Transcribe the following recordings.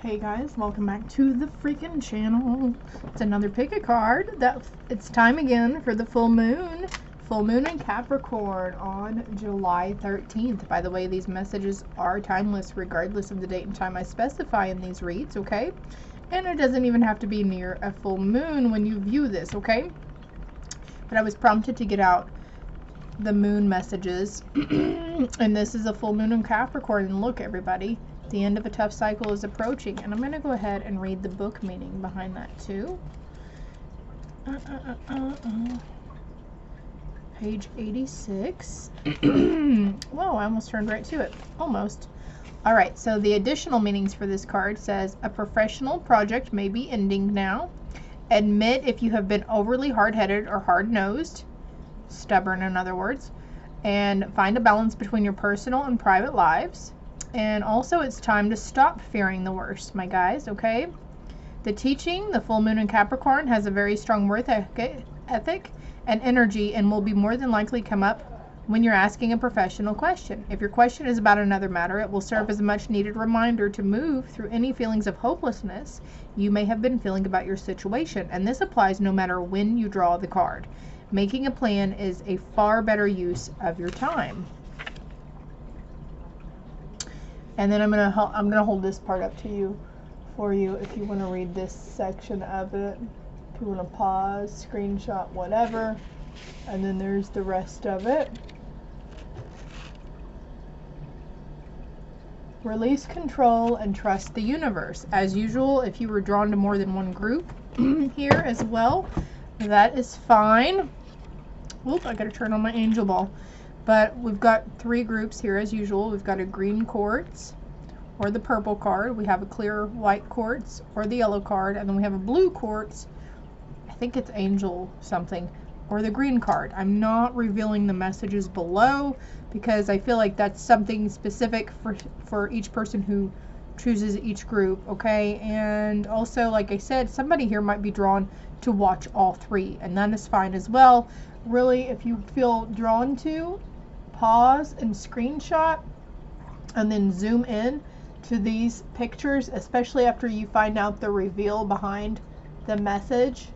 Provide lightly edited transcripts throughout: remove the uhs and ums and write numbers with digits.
Hey guys, welcome back to the freaking channel. It's another pick a card. It's time again for the full moon. Full moon in Capricorn on July 13th. By the way, these messages are timeless regardless of the date and time I specify in these reads, okay? And it doesn't even have to be near a full moon when you view this, okay? But I was prompted to get out the moon messages. And this is a full moon in Capricorn. And look, everybody. The end of a tough cycle is approaching, and I'm going to go ahead and read the book meaning behind that too. Page 86. Whoa, I almost turned right to it. Almost. All right, so the additional meanings for this card says a professional project may be ending now. Admit if you have been overly hard-headed or hard-nosed, stubborn in other words, and find a balance between your personal and private lives. And also, it's time to stop fearing the worst, my guys, okay? The teaching, the full moon in Capricorn, has a very strong work ethic and energy and will be more than likely come up when you're asking a professional question. If your question is about another matter, it will serve as a much needed reminder to move through any feelings of hopelessness you may have been feeling about your situation. And this applies no matter when you draw the card. Making a plan is a far better use of your time. And then I'm gonna hold this part up to you, for you, if you want to read this section of it. If you want to pause, screenshot, whatever. And then there's the rest of it. Release control and trust the universe. As usual, if you were drawn to more than one group here as well, that is fine. Oop, I gotta turn on my angel ball. But we've got three groups here as usual. We've got a green quartz or the purple card. We have a clear white quartz or the yellow card. And then we have a blue quartz. I think it's angel something. Or the green card. I'm not revealing the messages below because I feel like that's something specific for each person who chooses each group. Okay. And also, like I said, somebody here might be drawn to watch all three. And that is fine as well. Really, if you feel drawn to, pause and screenshot and then zoom in to these pictures, especially after you find out the reveal behind the message,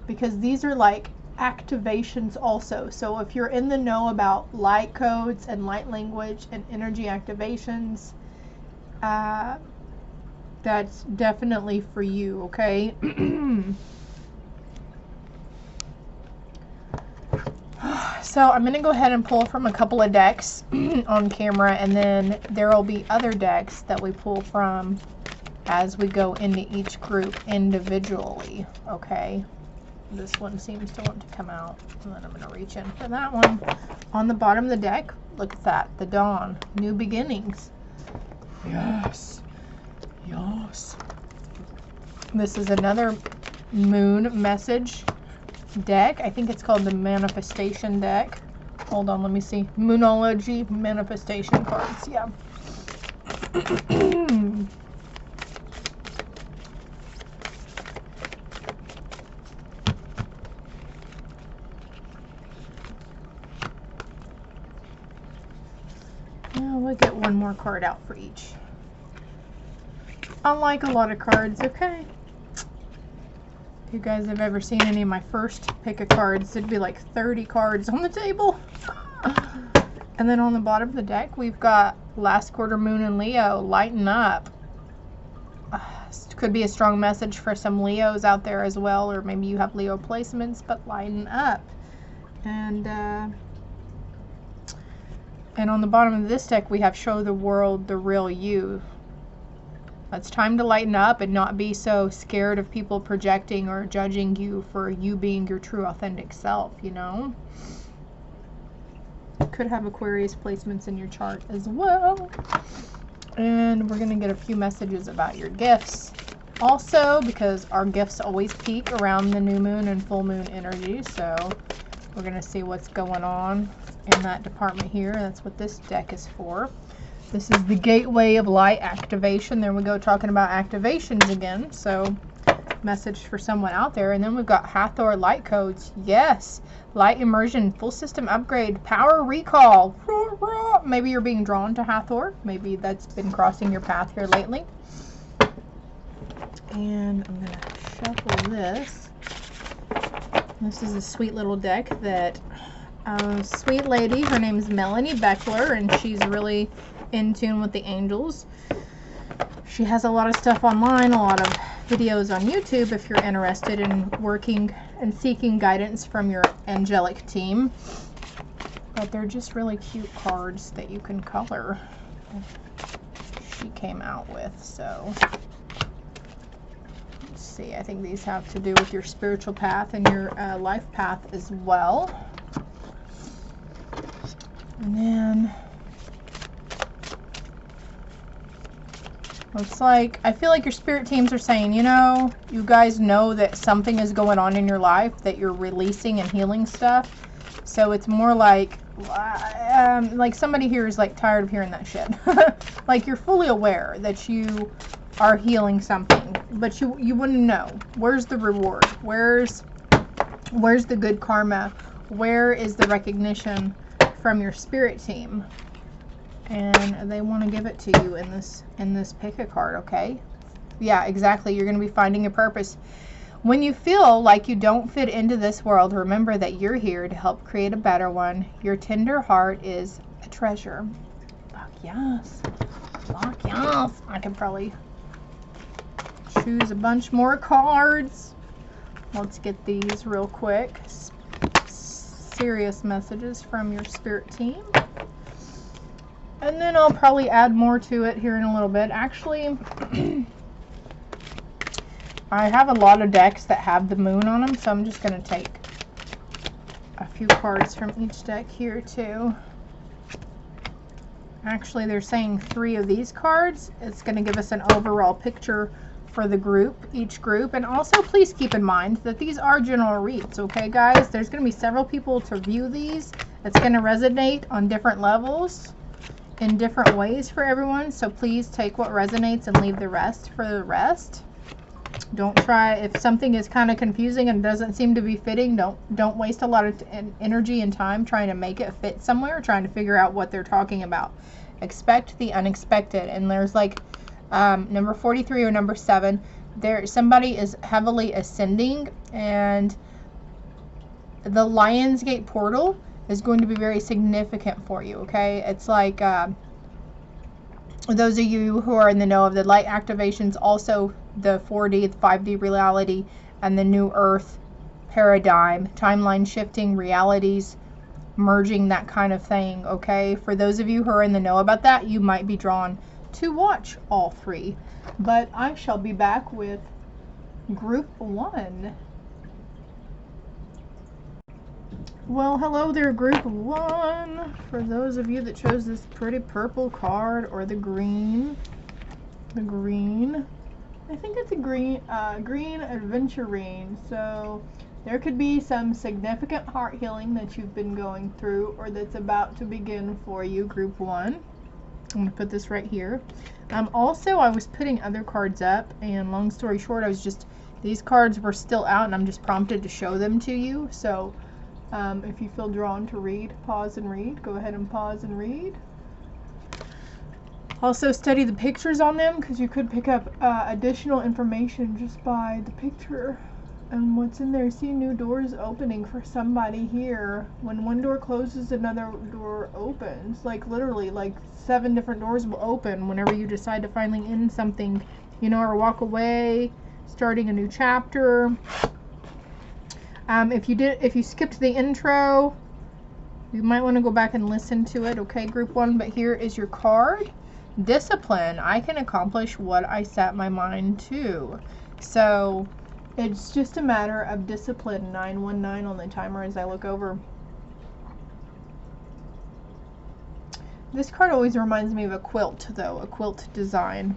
because these are like activations also. So if you're in the know about light codes and light language and energy activations, that's definitely for you, okay? So I'm going to go ahead and pull from a couple of decks on camera, and then there will be other decks that we pull from as we go into each group individually, okay? This one seems to want to come out, and then I'm going to reach in for that one. On the bottom of the deck, look at that, the dawn, new beginnings. Yes, yes. This is another moon message deck. I think it's called the manifestation deck. Hold on, let me see. Moonology manifestation cards. Yeah. Now we'll get one more card out for each. Unlike a lot of cards, okay. If you guys have ever seen any of my first pick of cards, it'd be like 30 cards on the table. And then on the bottom of the deck, we've got last quarter moon in Leo, lighten up. Could be a strong message for some Leos out there as well, or maybe you have Leo placements, but lighten up. And on the bottom of this deck, we have show the world the real you. It's time to lighten up and not be so scared of people projecting or judging you for you being your true authentic self, you know? Could have Aquarius placements in your chart as well. And we're going to get a few messages about your gifts also, because our gifts always peak around the new moon and full moon energy. So we're going to see what's going on in that department here. That's what this deck is for. This is the gateway of light activation. There we go, talking about activations again. So message for someone out there. And then we've got Hathor light codes. Yes. Light immersion, full system upgrade, power recall. Maybe you're being drawn to Hathor. Maybe that's been crossing your path here lately. And I'm going to shuffle this. This is a sweet little deck that a sweet lady, her name is Melanie Beckler, and she's really in tune with the angels. She has a lot of stuff online, a lot of videos on YouTube if you're interested in working and seeking guidance from your angelic team. But they're just really cute cards that you can color. She came out with, so let's see. I think these have to do with your spiritual path and your life path as well. And then looks like, I feel like your spirit teams are saying, you know, you guys know that something is going on in your life, that you're releasing and healing stuff. So it's more like somebody here is like tired of hearing that shit. Like you're fully aware that you are healing something, but you wouldn't know. Where's the reward? Where's the good karma? Where is the recognition from your spirit team? And they want to give it to you in this pick a card, okay? Yeah, exactly. You're going to be finding a purpose. When you feel like you don't fit into this world, remember that you're here to help create a better one. Your tender heart is a treasure. Fuck yes. Fuck yes. I could probably choose a bunch more cards. Let's get these real quick. Serious messages from your spirit team. And then I'll probably add more to it here in a little bit. Actually, I have a lot of decks that have the moon on them, so I'm just going to take a few cards from each deck here too. Actually, they're saying 3 of these cards. It's going to give us an overall picture for the group, each group. And also, please keep in mind that these are general reads, okay, guys? There's going to be several people to view these. It's going to resonate on different levels in different ways for everyone, so please take what resonates and leave the rest for the rest. Don't try, if something is kind of confusing and doesn't seem to be fitting, don't waste a lot of energy and time trying to make it fit somewhere, trying to figure out what they're talking about. Expect the unexpected. And there's like number 43 or number 7, there somebody is heavily ascending, and the Lionsgate portal is going to be very significant for you, okay? It's like those of you who are in the know of the light activations, also the 4D, the 5D reality, and the new earth paradigm, timeline shifting, realities merging, that kind of thing, okay? For those of you who are in the know about that, you might be drawn to watch all 3. But I shall be back with group 1. Well, hello there, group 1. For those of you that chose this pretty purple card, or the green. I think it's a green adventurine. So there could be some significant heart healing that you've been going through, or that's about to begin for you, group 1. I'm going to put this right here. Also, I was putting other cards up, and long story short, these cards were still out, and I'm just prompted to show them to you. So if you feel drawn to read, pause and read. Go ahead and pause and read. Also study the pictures on them, because you could pick up additional information just by the picture and what's in there. See new doors opening for somebody here. When one door closes, another door opens. Like literally, like 7 different doors will open whenever you decide to finally end something, you know, or walk away, starting a new chapter. If you skipped the intro, you might want to go back and listen to it, okay, group 1. But here is your card. Discipline. I can accomplish what I set my mind to. So it's just a matter of discipline. 919 on the timer as I look over. This card always reminds me of a quilt, though, a quilt design.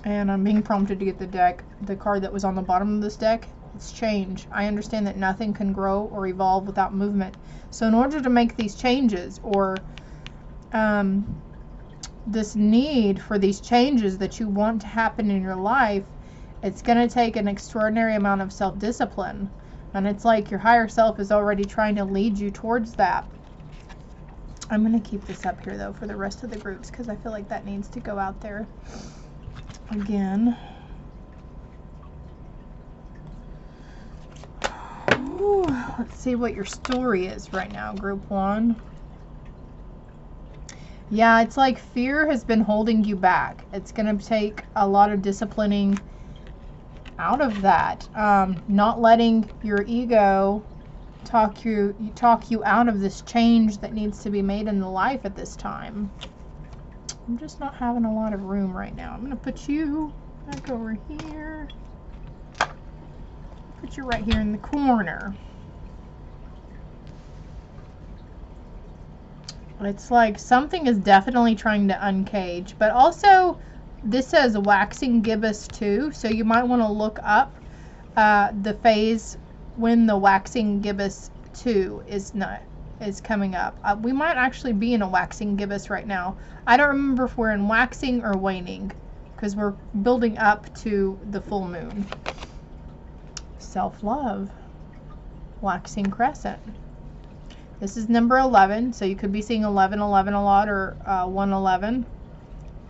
And I'm being prompted to get the card that was on the bottom of this deck. It's change. I understand that nothing can grow or evolve without movement. So in order to make these changes, or this need for these changes that you want to happen in your life, it's going to take an extraordinary amount of self-discipline. And it's like your higher self is already trying to lead you towards that. I'm going to keep this up here, though, for the rest of the groups, because I feel like that needs to go out there again. Ooh, let's see what your story is right now, group 1. Yeah, it's like fear has been holding you back. It's going to take a lot of disciplining out of that. Not letting your ego talk you out of this change that needs to be made in the life at this time. I'm just not having a lot of room right now. I'm going to put you back over here. Put you right here in the corner. It's like something is definitely trying to uncage, but also this says waxing gibbous too, so you might want to look up the phase when the waxing gibbous 2 is coming up. We might actually be in a waxing gibbous right now. I don't remember if we're in waxing or waning, because we're building up to the full moon. Self-love, waxing crescent. This is number 11, so you could be seeing 1111 a lot, or 111.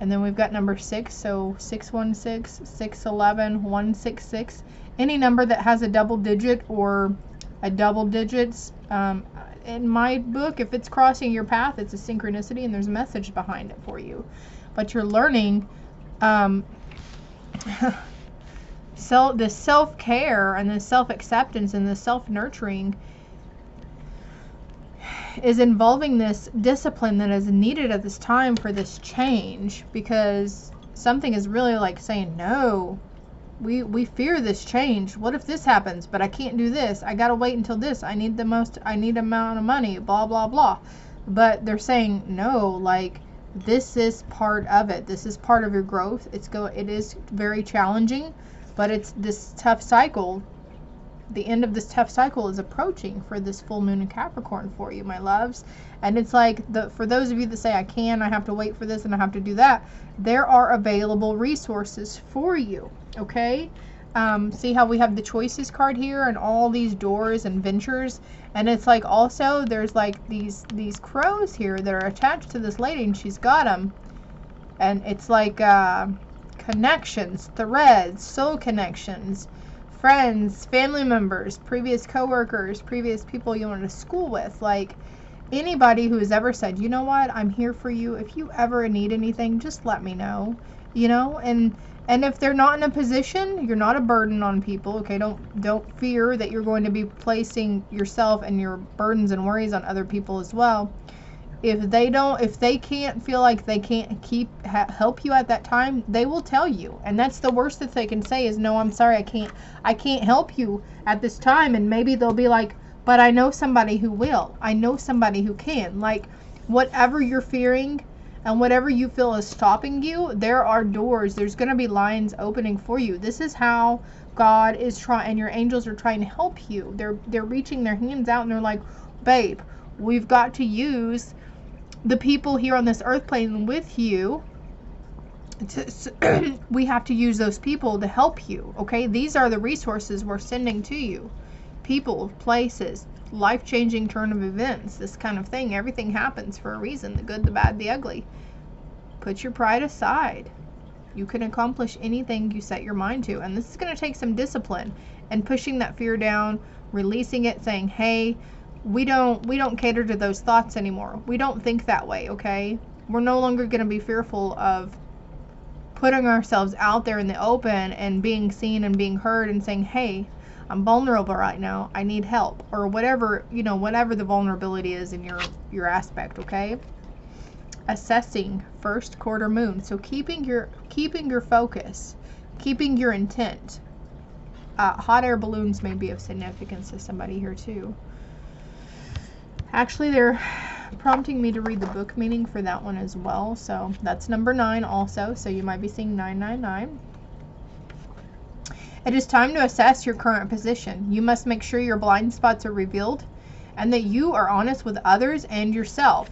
And then we've got number 6, so 616, 611, 166. Any number that has a double digit or a double digits, in my book, if it's crossing your path, it's a synchronicity and there's a message behind it for you. But you're learning so the self-care and the self-acceptance and the self-nurturing is involving this discipline that is needed at this time for this change, because something is really like saying, no, we fear this change. What if this happens? But I can't do this. I gotta wait until this. I need amount of money, blah blah blah. But they're saying, no, like, this is part of it. This is part of your growth. It is very challenging, but it's this tough cycle. The end of this tough cycle is approaching for this full moon in Capricorn for you, my loves. And it's like, for those of you that say, I have to wait for this and I have to do that, there are available resources for you, okay? See how we have the choices card here and all these doors and ventures, and it's like also there's like these crows here that are attached to this lady, and she's got them, and it's like connections, threads, soul connections, friends, family members, previous coworkers, previous people you went to school with, like anybody who has ever said, you know what, I'm here for you. If you ever need anything, just let me know, you know. And if they're not in a position, you're not a burden on people, okay? Don't fear that you're going to be placing yourself and your burdens and worries on other people as well. If they can't feel like they can't help you at that time, they will tell you. And that's the worst that they can say is, no, I'm sorry, I can't help you at this time. And maybe they'll be like, but I know somebody who will. I know somebody who can. Like, whatever you're fearing and whatever you feel is stopping you, there are doors. There's going to be lines opening for you. This is how God is trying, and your angels are trying to help you. They're reaching their hands out and they're like, babe, we've got to use the people here on this earth plane with you. We have to use those people to help you, okay? These are the resources we're sending to you. People, places, life-changing turn of events, this kind of thing. Everything happens for a reason, the good, the bad, the ugly. Put your pride aside. You can accomplish anything you set your mind to, and this is going to take some discipline and pushing that fear down, releasing it, saying, hey, we don't cater to those thoughts anymore. We don't think that way, okay? We're no longer going to be fearful of putting ourselves out there in the open and being seen and being heard and saying, hey, I'm vulnerable right now, I need help, or whatever, you know, whatever the vulnerability is in your aspect, okay? Assessing first quarter moon. So keeping your focus, keeping your intent. Hot air balloons may be of significance to somebody here too. Actually, they're prompting me to read the book meaning for that one as well. So that's number 9 also. So you might be seeing 999. It is time to assess your current position. You must make sure your blind spots are revealed and that you are honest with others and yourself.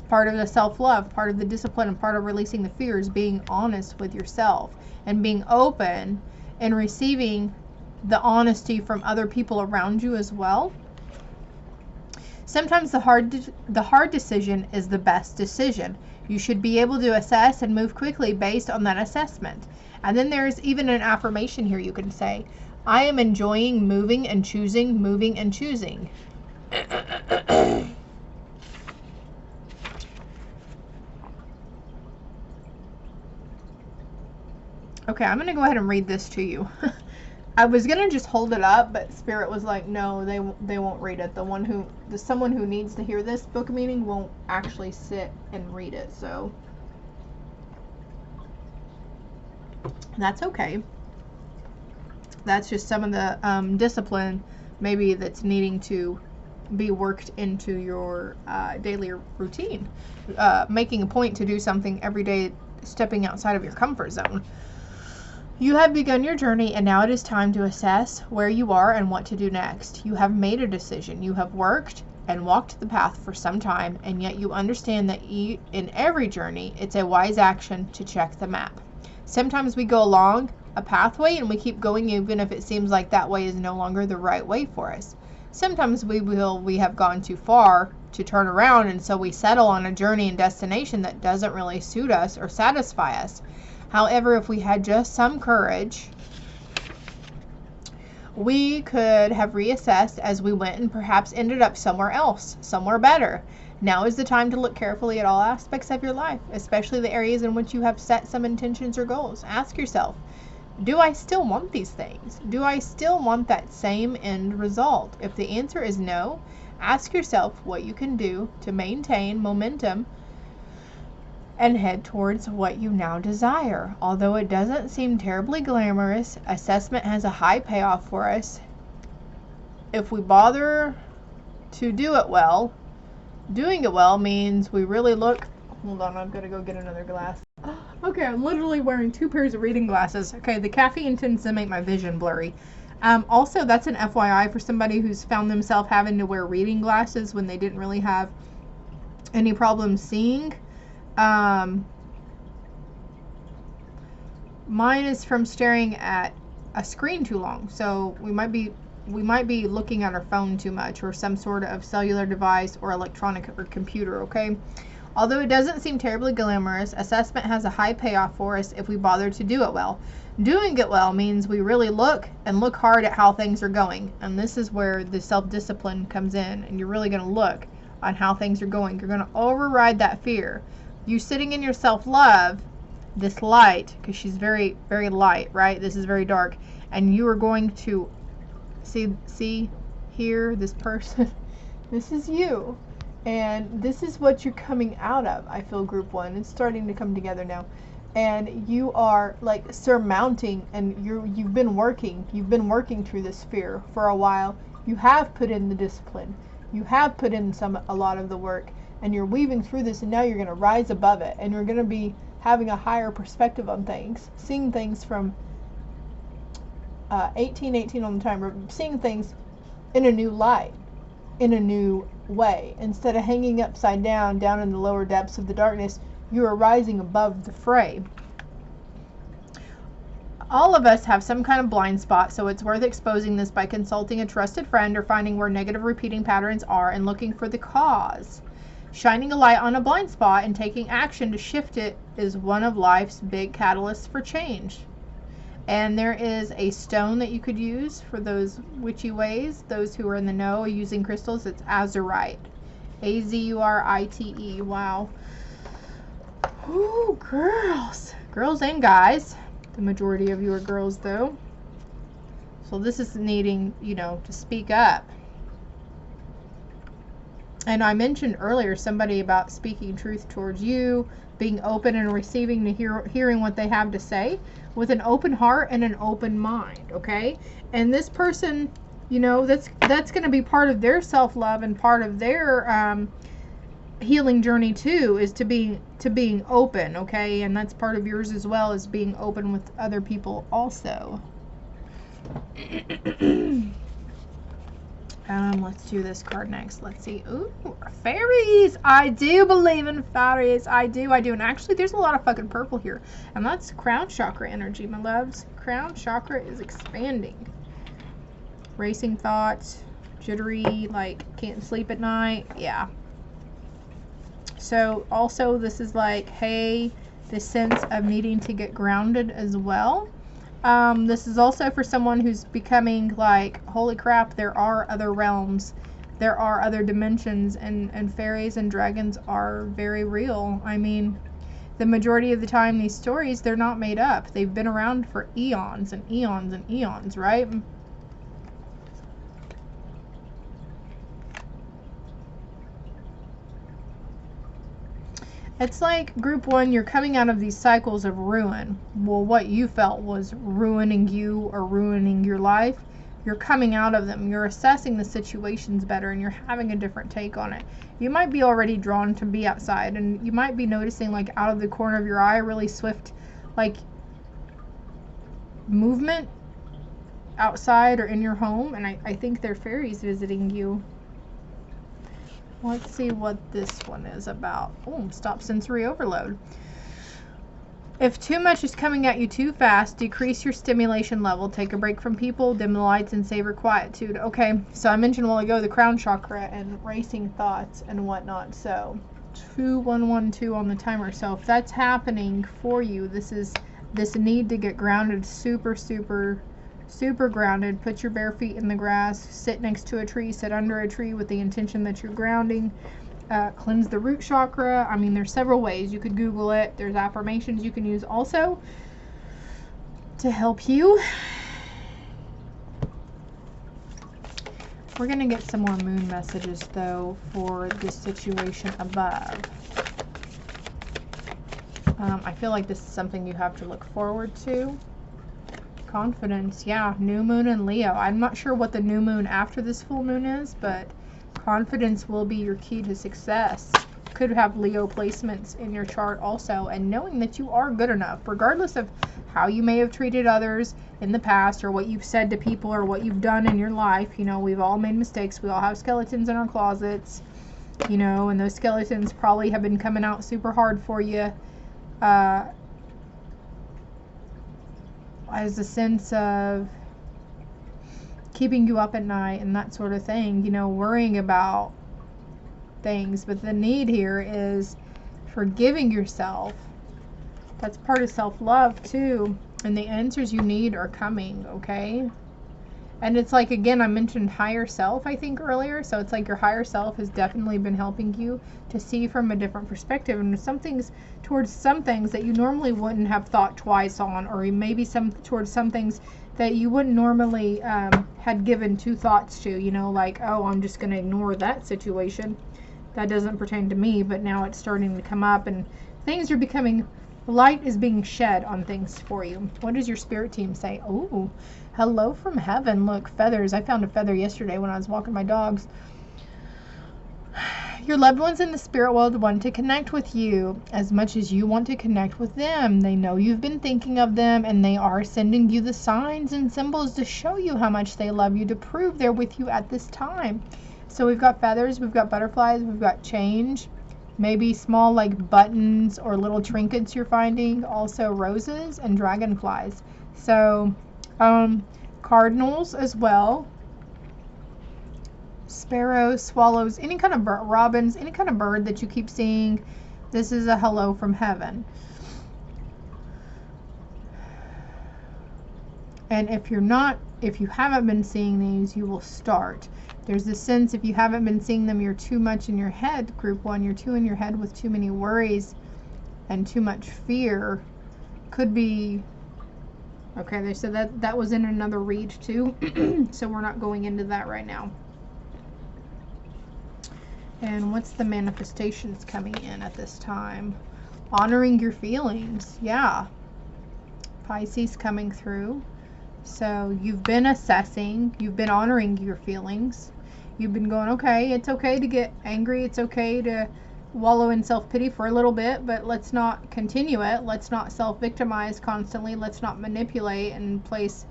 part of the self-love, part of the discipline, and part of releasing the fear is being honest with yourself and being open and receiving the honesty from other people around you as well. Sometimes the hard decision is the best decision. You should be able to assess and move quickly based on that assessment. And then there's even an affirmation here you can say. I am enjoying moving and choosing, moving and choosing. Okay, I'm going to go ahead and read this to you. I was going to just hold it up, but Spirit was like, no, they won't read it. Someone who needs to hear this book meeting won't actually sit and read it. So that's okay. That's just some of the discipline maybe that's needing to be worked into your daily routine. Making a point to do something every day, stepping outside of your comfort zone. You have begun your journey, and now it is time to assess where you are and what to do next. You have made a decision. You have worked and walked the path for some time, and yet you understand that in every journey, it's a wise action to check the map. Sometimes we go along a pathway and we keep going even if it seems like that way is no longer the right way for us. Sometimes we have gone too far to turn around, and so we settle on a journey and destination that doesn't really suit us or satisfy us. However, if we had just some courage, we could have reassessed as we went and perhaps ended up somewhere else, somewhere better. Now is the time to look carefully at all aspects of your life, especially the areas in which you have set some intentions or goals. Ask yourself, do I still want these things? Do I still want that same end result? If the answer is no, ask yourself what you can do to maintain momentum and head towards what you now desire. Although it doesn't seem terribly glamorous, assessment has a high payoff for us. If we bother to do it well, doing it well means we really look... Hold on, I've got to go get another glass. Okay, I'm literally wearing 2 pairs of reading glasses. Okay, the caffeine tends to make my vision blurry. Also, that's an FYI for somebody who's found themselves having to wear reading glasses when they didn't really have any problem seeing. Mine is from staring at a screen too long, so we might be looking at our phone too much, or some sort of cellular device or electronic or computer. Okay, although it doesn't seem terribly glamorous, assessment has a high payoff for us if we bother to do it well. Doing it well means we really look hard at how things are going, and this is where the self-discipline comes in, and you're really going to look on how things are going. You're going to override that fear. You sitting in your self-love, this light, because she's very, very light, right? This is very dark. And you are going to see here, this person. This is you. And this is what you're coming out of. I feel group 1. It's starting to come together now. And you are like surmounting, and you've been working through this fear for a while. You have put in the discipline. You have put in a lot of the work. And you're weaving through this, and now you're going to rise above it, and you're going to be having a higher perspective on things, seeing things from 18 on the timer, seeing things in a new light, in a new way. Instead of hanging upside down in the lower depths of the darkness, you are rising above the fray. All of us have some kind of blind spot, so it's worth exposing this by consulting a trusted friend or finding where negative repeating patterns are and looking for the cause. Shining a light on a blind spot and taking action to shift it is one of life's big catalysts for change. And there is a stone that you could use for those witchy ways. Those who are in the know using crystals, it's azurite. A-Z-U-R-I-T-E. Wow. Ooh, girls. Girls and guys. The majority of you are girls, though. So this is needing, to speak up. And I mentioned earlier somebody about speaking truth towards you, being open and receiving to hearing what they have to say with an open heart and an open mind, okay? And this person, that's going to be part of their self-love and part of their healing journey too, is to being open, okay? And that's part of yours as well, is being open with other people also. Let's do this card next. Let's see. Ooh, fairies. I do believe in fairies. I do. And actually, there's a lot of fucking purple here. And that's crown chakra energy, my loves. Crown chakra is expanding. Racing thoughts, jittery, like can't sleep at night. Yeah. So also this is like, hey, this sense of needing to get grounded as well. This is also for someone who's becoming like, holy crap, there are other realms, there are other dimensions, and fairies and dragons are very real. I mean, the majority of the time these stories, they're not made up. They've been around for eons and eons and eons, right? It's like group one, you're coming out of these cycles of ruin. Well, what you felt was ruining you or ruining your life, you're coming out of them. You're assessing the situations better and you're having a different take on it. You might be already drawn to be outside, and you might be noticing like out of the corner of your eye really swift like movement outside or in your home, and I think they're fairies visiting you. Let's see what this one is about. Oh, stop sensory overload. If too much is coming at you too fast, decrease your stimulation level. Take a break from people, dim the lights, and savor quietude. Okay, so I mentioned a while ago the crown chakra and racing thoughts and whatnot. So 2112 on the timer. So if that's happening for you, this is this need to get grounded, super grounded. Put your bare feet in the grass, sit next to a tree, sit under a tree with the intention that you're grounding. Cleanse the root chakra. I mean, there's several ways. You could Google it. There's affirmations you can use also to help you. We're going to get some more moon messages, though, for this situation above. I feel like this is something you have to look forward to. Confidence, yeah, new moon in Leo. I'm not sure what the new moon after this full moon is, but confidence will be your key to success. Could have Leo placements in your chart also, and knowing that you are good enough, regardless of how you may have treated others in the past or what you've said to people or what you've done in your life. You know, we've all made mistakes. We all have skeletons in our closets, you know, and those skeletons probably have been coming out super hard for you. As a sense of keeping you up at night and that sort of thing, you know, worrying about things. But the need here is forgiving yourself. That's part of self-love too. And the answers you need are coming, okay? And it's like, again, I mentioned higher self, I think, earlier. So it's like your higher self has definitely been helping you to see from a different perspective. And some things, towards some things that you normally wouldn't have thought twice on, or maybe towards some things that you wouldn't normally had given two thoughts to, you know, like, oh, I'm just going to ignore that situation. That doesn't pertain to me, but now it's starting to come up and things are becoming, light is being shed on things for you. What does your spirit team say? Oh, hello from heaven. Look, feathers. I found a feather yesterday when I was walking my dogs. Your loved ones in the spirit world want to connect with you as much as you want to connect with them. They know you've been thinking of them, and they are sending you the signs and symbols to show you how much they love you, to prove they're with you at this time. So we've got feathers, we've got butterflies, we've got change, maybe small like buttons or little trinkets you're finding, also roses and dragonflies. So cardinals as well. Sparrows, swallows, any kind of bird, robins, any kind of bird that you keep seeing. This is a hello from heaven. And if you haven't been seeing these, you will start. There's this sense, if you haven't been seeing them, you're too much in your head, group one. You're too in your head with too many worries and too much fear. Could be, okay, they said that was in another read too. So we're not going into that right now. And what's the manifestations coming in at this time? Honoring your feelings. Yeah. Pisces coming through. So you've been assessing. You've been honoring your feelings. You've been going, okay, it's okay to get angry. It's okay to wallow in self-pity for a little bit, but let's not continue it. Let's not self-victimize constantly. Let's not manipulate and place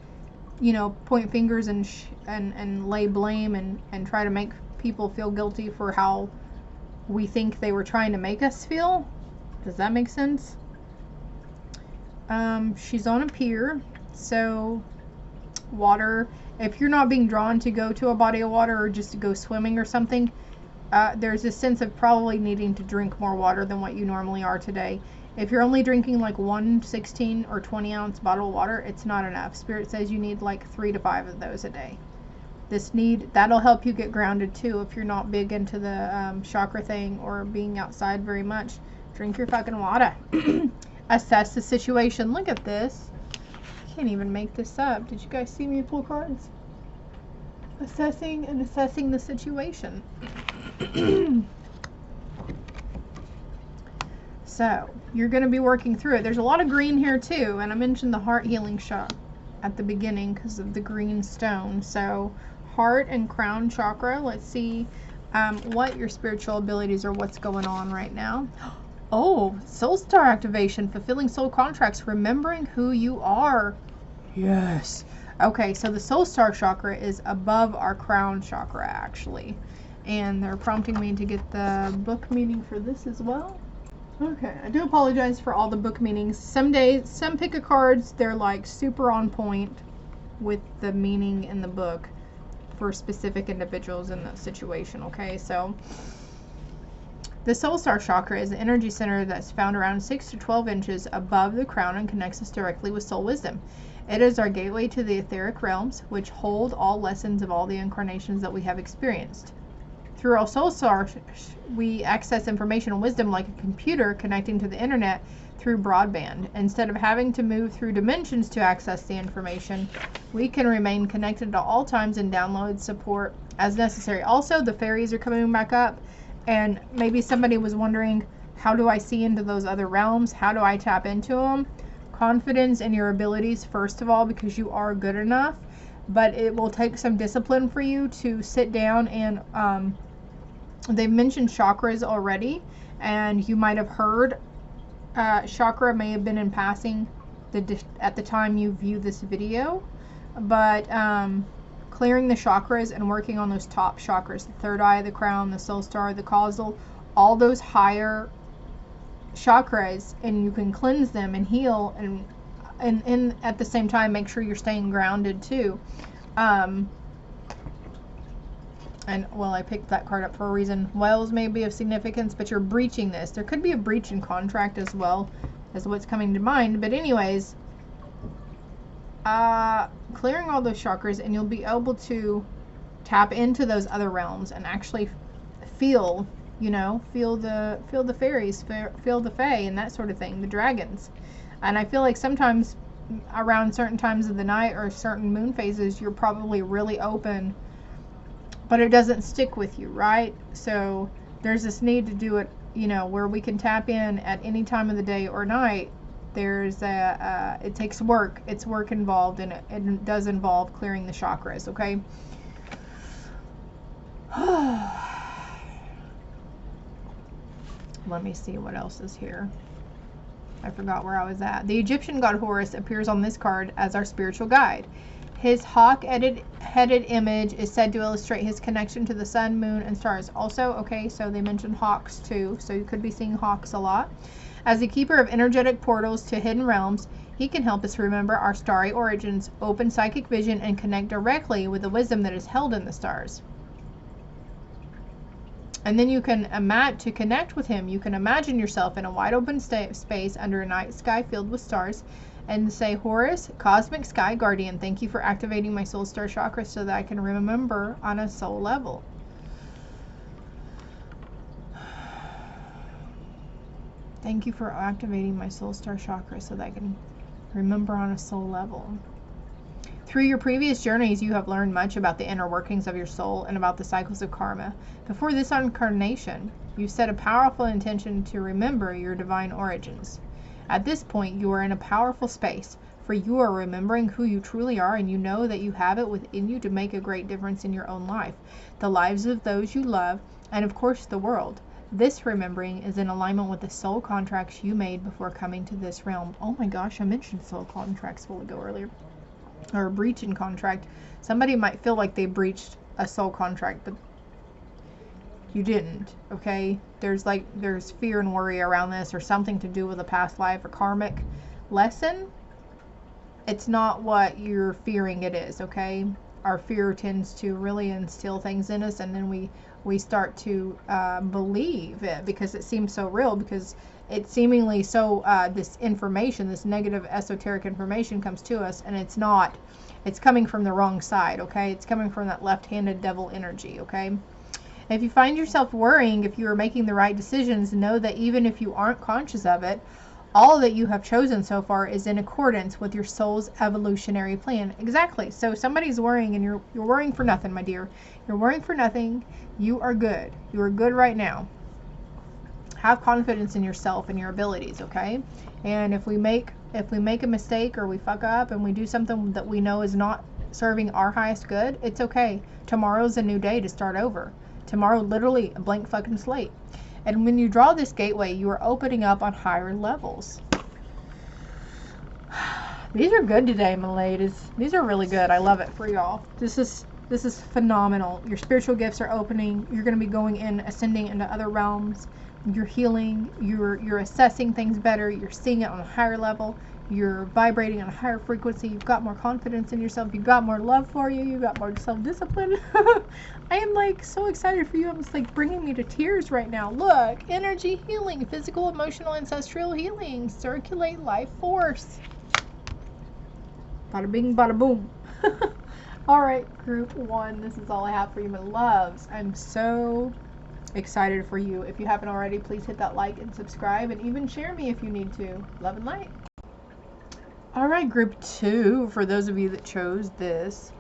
you know, point fingers and lay blame and try to make people feel guilty for how we think they were trying to make us feel. Does that make sense? She's on a pier, so water. If you're not being drawn to go to a body of water or just to go swimming or something, there's a sense of probably needing to drink more water than what you normally are today. If you're only drinking like 1 16 or 20 ounce bottle of water, it's not enough. Spirit says you need like 3 to 5 of those a day. That'll help you get grounded too. If you're not big into the chakra thing or being outside very much, drink your fucking water. Assess the situation. Look at this. I can't even make this up. Did you guys see me pull cards? Assessing the situation. So you're going to be working through it. There's a lot of green here too, and I mentioned the heart healing shot at the beginning because of the green stone. So heart and crown chakra. Let's see what your spiritual abilities are, what's going on right now. Oh, soul star activation, fulfilling soul contracts, remembering who you are. Yes. Okay, so the soul star chakra is above our crown chakra actually. And they're prompting me to get the book meaning for this as well. Okay, I do apologize for all the book meanings. Some days, some pick a cards, they're like super on point with the meaning in the book for specific individuals in the situation, okay? So the soul star chakra is an energy center that's found around 6 to 12 inches above the crown and connects us directly with soul wisdom. It is our gateway to the etheric realms, which hold all lessons of all the incarnations that we have experienced. Through our soul star, we access information and wisdom like a computer connecting to the internet through broadband. Instead of having to move through dimensions to access the information, we can remain connected at all times and download support as necessary. Also, the fairies are coming back up, and maybe somebody was wondering, how do I see into those other realms? How do I tap into them? Confidence in your abilities, first of all, because you are good enough, but it will take some discipline for you to sit down and they've mentioned chakras already, and you might have heard chakra may have been in passing at the time you view this video, but clearing the chakras and working on those top chakras, the third eye, the crown, the soul star, the causal, all those higher chakras, and you can cleanse them and heal and at the same time make sure you're staying grounded too. And well, I picked that card up for a reason. Wells may be of significance, but you're breaching this. There could be a breach in contract as well as what's coming to mind. But anyways, clearing all those chakras, and you'll be able to tap into those other realms and actually feel, you know, feel the fairies, feel the fae and that sort of thing, the dragons. And I feel like sometimes around certain times of the night or certain moon phases, you're probably really open, but it doesn't stick with you, right? So there's this need to do it, you know, where we can tap in at any time of the day or night. There's it takes work. It's work involved, and it does involve clearing the chakras, okay? Let me see what else is here. I forgot where I was at. The Egyptian god Horus appears on this card as our spiritual guide. His hawk-headed image is said to illustrate his connection to the sun, moon, and stars. Also, okay, so they mentioned hawks too, so you could be seeing hawks a lot. As a keeper of energetic portals to hidden realms, he can help us remember our starry origins, open psychic vision, and connect directly with the wisdom that is held in the stars. And then you can to connect with him, you can imagine yourself in a wide open space under a night sky filled with stars, and say, Horus, Cosmic Sky Guardian, thank you for activating my soul star chakra so that I can remember on a soul level. Thank you for activating my soul star chakra so that I can remember on a soul level. Through your previous journeys, you have learned much about the inner workings of your soul and about the cycles of karma. Before this incarnation, you set a powerful intention to remember your divine origins. At this point, you are in a powerful space, for you are remembering who you truly are, and you know that you have it within you to make a great difference in your own life, the lives of those you love, and of course the world. This remembering is in alignment with the soul contracts you made before coming to this realm. Oh my gosh, I mentioned soul contracts a while ago earlier. or a breach in contract. Somebody might feel like they breached a soul contract, but you didn't, okay? There's fear and worry around this, or something to do with a past life or karmic lesson. It's not what you're fearing it is, okay? Our fear tends to really instill things in us, and then we start to believe it because it seems so real, because it's seemingly so, this information, this negative esoteric information comes to us, and it's not. It's coming from the wrong side, okay? It's coming from that left-handed devil energy, okay? If you find yourself worrying if you are making the right decisions, know that even if you aren't conscious of it, all that you have chosen so far is in accordance with your soul's evolutionary plan. Exactly. So somebody's worrying, and you're worrying for nothing, my dear. You're worrying for nothing. You are good. You are good right now. Have confidence in yourself and your abilities, okay? And if we make a mistake, or we fuck up and we do something that we know is not serving our highest good, it's okay. Tomorrow's a new day to start over. Tomorrow, literally a blank fucking slate. And when you draw this gateway, you are opening up on higher levels. These are good today, my ladies. These are really good. I love it for y'all. This is phenomenal. Your spiritual gifts are opening. You're going to be going in, ascending into other realms. You're healing. You're assessing things better. You're seeing it on a higher level. You're vibrating on a higher frequency. You've got more confidence in yourself. You've got more love for you. You've got more self-discipline. I am like so excited for you. It's like bringing me to tears right now. Look, energy healing, physical, emotional, ancestral healing, circulate life force. Bada bing, bada boom. All right, group 1. This is all I have for you, my loves. I'm so excited for you. If you haven't already, please hit that like and subscribe, and even share me if you need to. Love and light. All right, group 2, for those of you that chose this,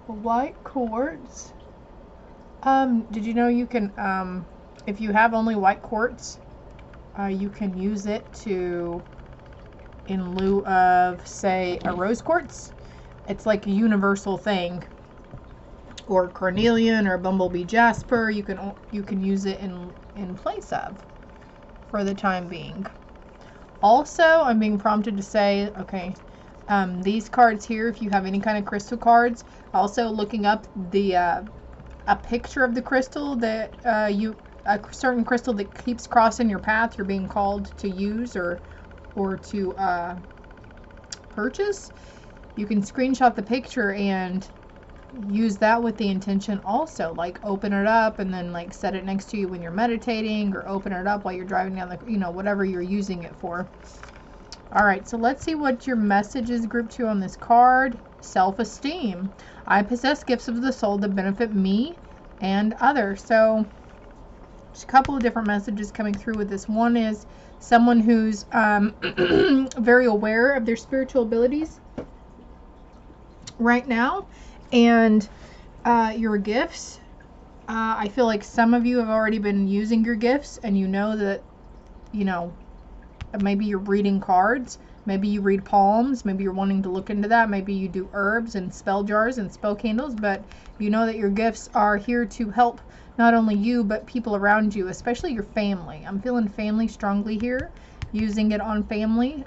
white quartz. Did you know you can, if you have only white quartz, you can use it in lieu of, say, a rose quartz. It's like a universal thing. Or carnelian or bumblebee jasper. You can use it in place of, for the time being. Also, I'm being prompted to say, okay, these cards here, if you have any kind of crystal cards, also looking up a picture of the crystal that a certain crystal that keeps crossing your path, you're being called to use or to purchase. You can screenshot the picture and use that with the intention also, like open it up and then like set it next to you when you're meditating, or open it up while you're driving down the, whatever you're using it for. All right, so let's see what your message is, group 2, on this card. Self-esteem. I possess gifts of the soul that benefit me and others. So there's a couple of different messages coming through with this. One is someone who's very aware of their spiritual abilities right now, and your gifts. I feel like some of you have already been using your gifts, and you know that, maybe you're reading cards, maybe you read palms, maybe you're wanting to look into that, maybe you do herbs and spell jars and spell candles, but you know that your gifts are here to help not only you, but people around you, especially your family. I'm feeling family strongly here, using it on family.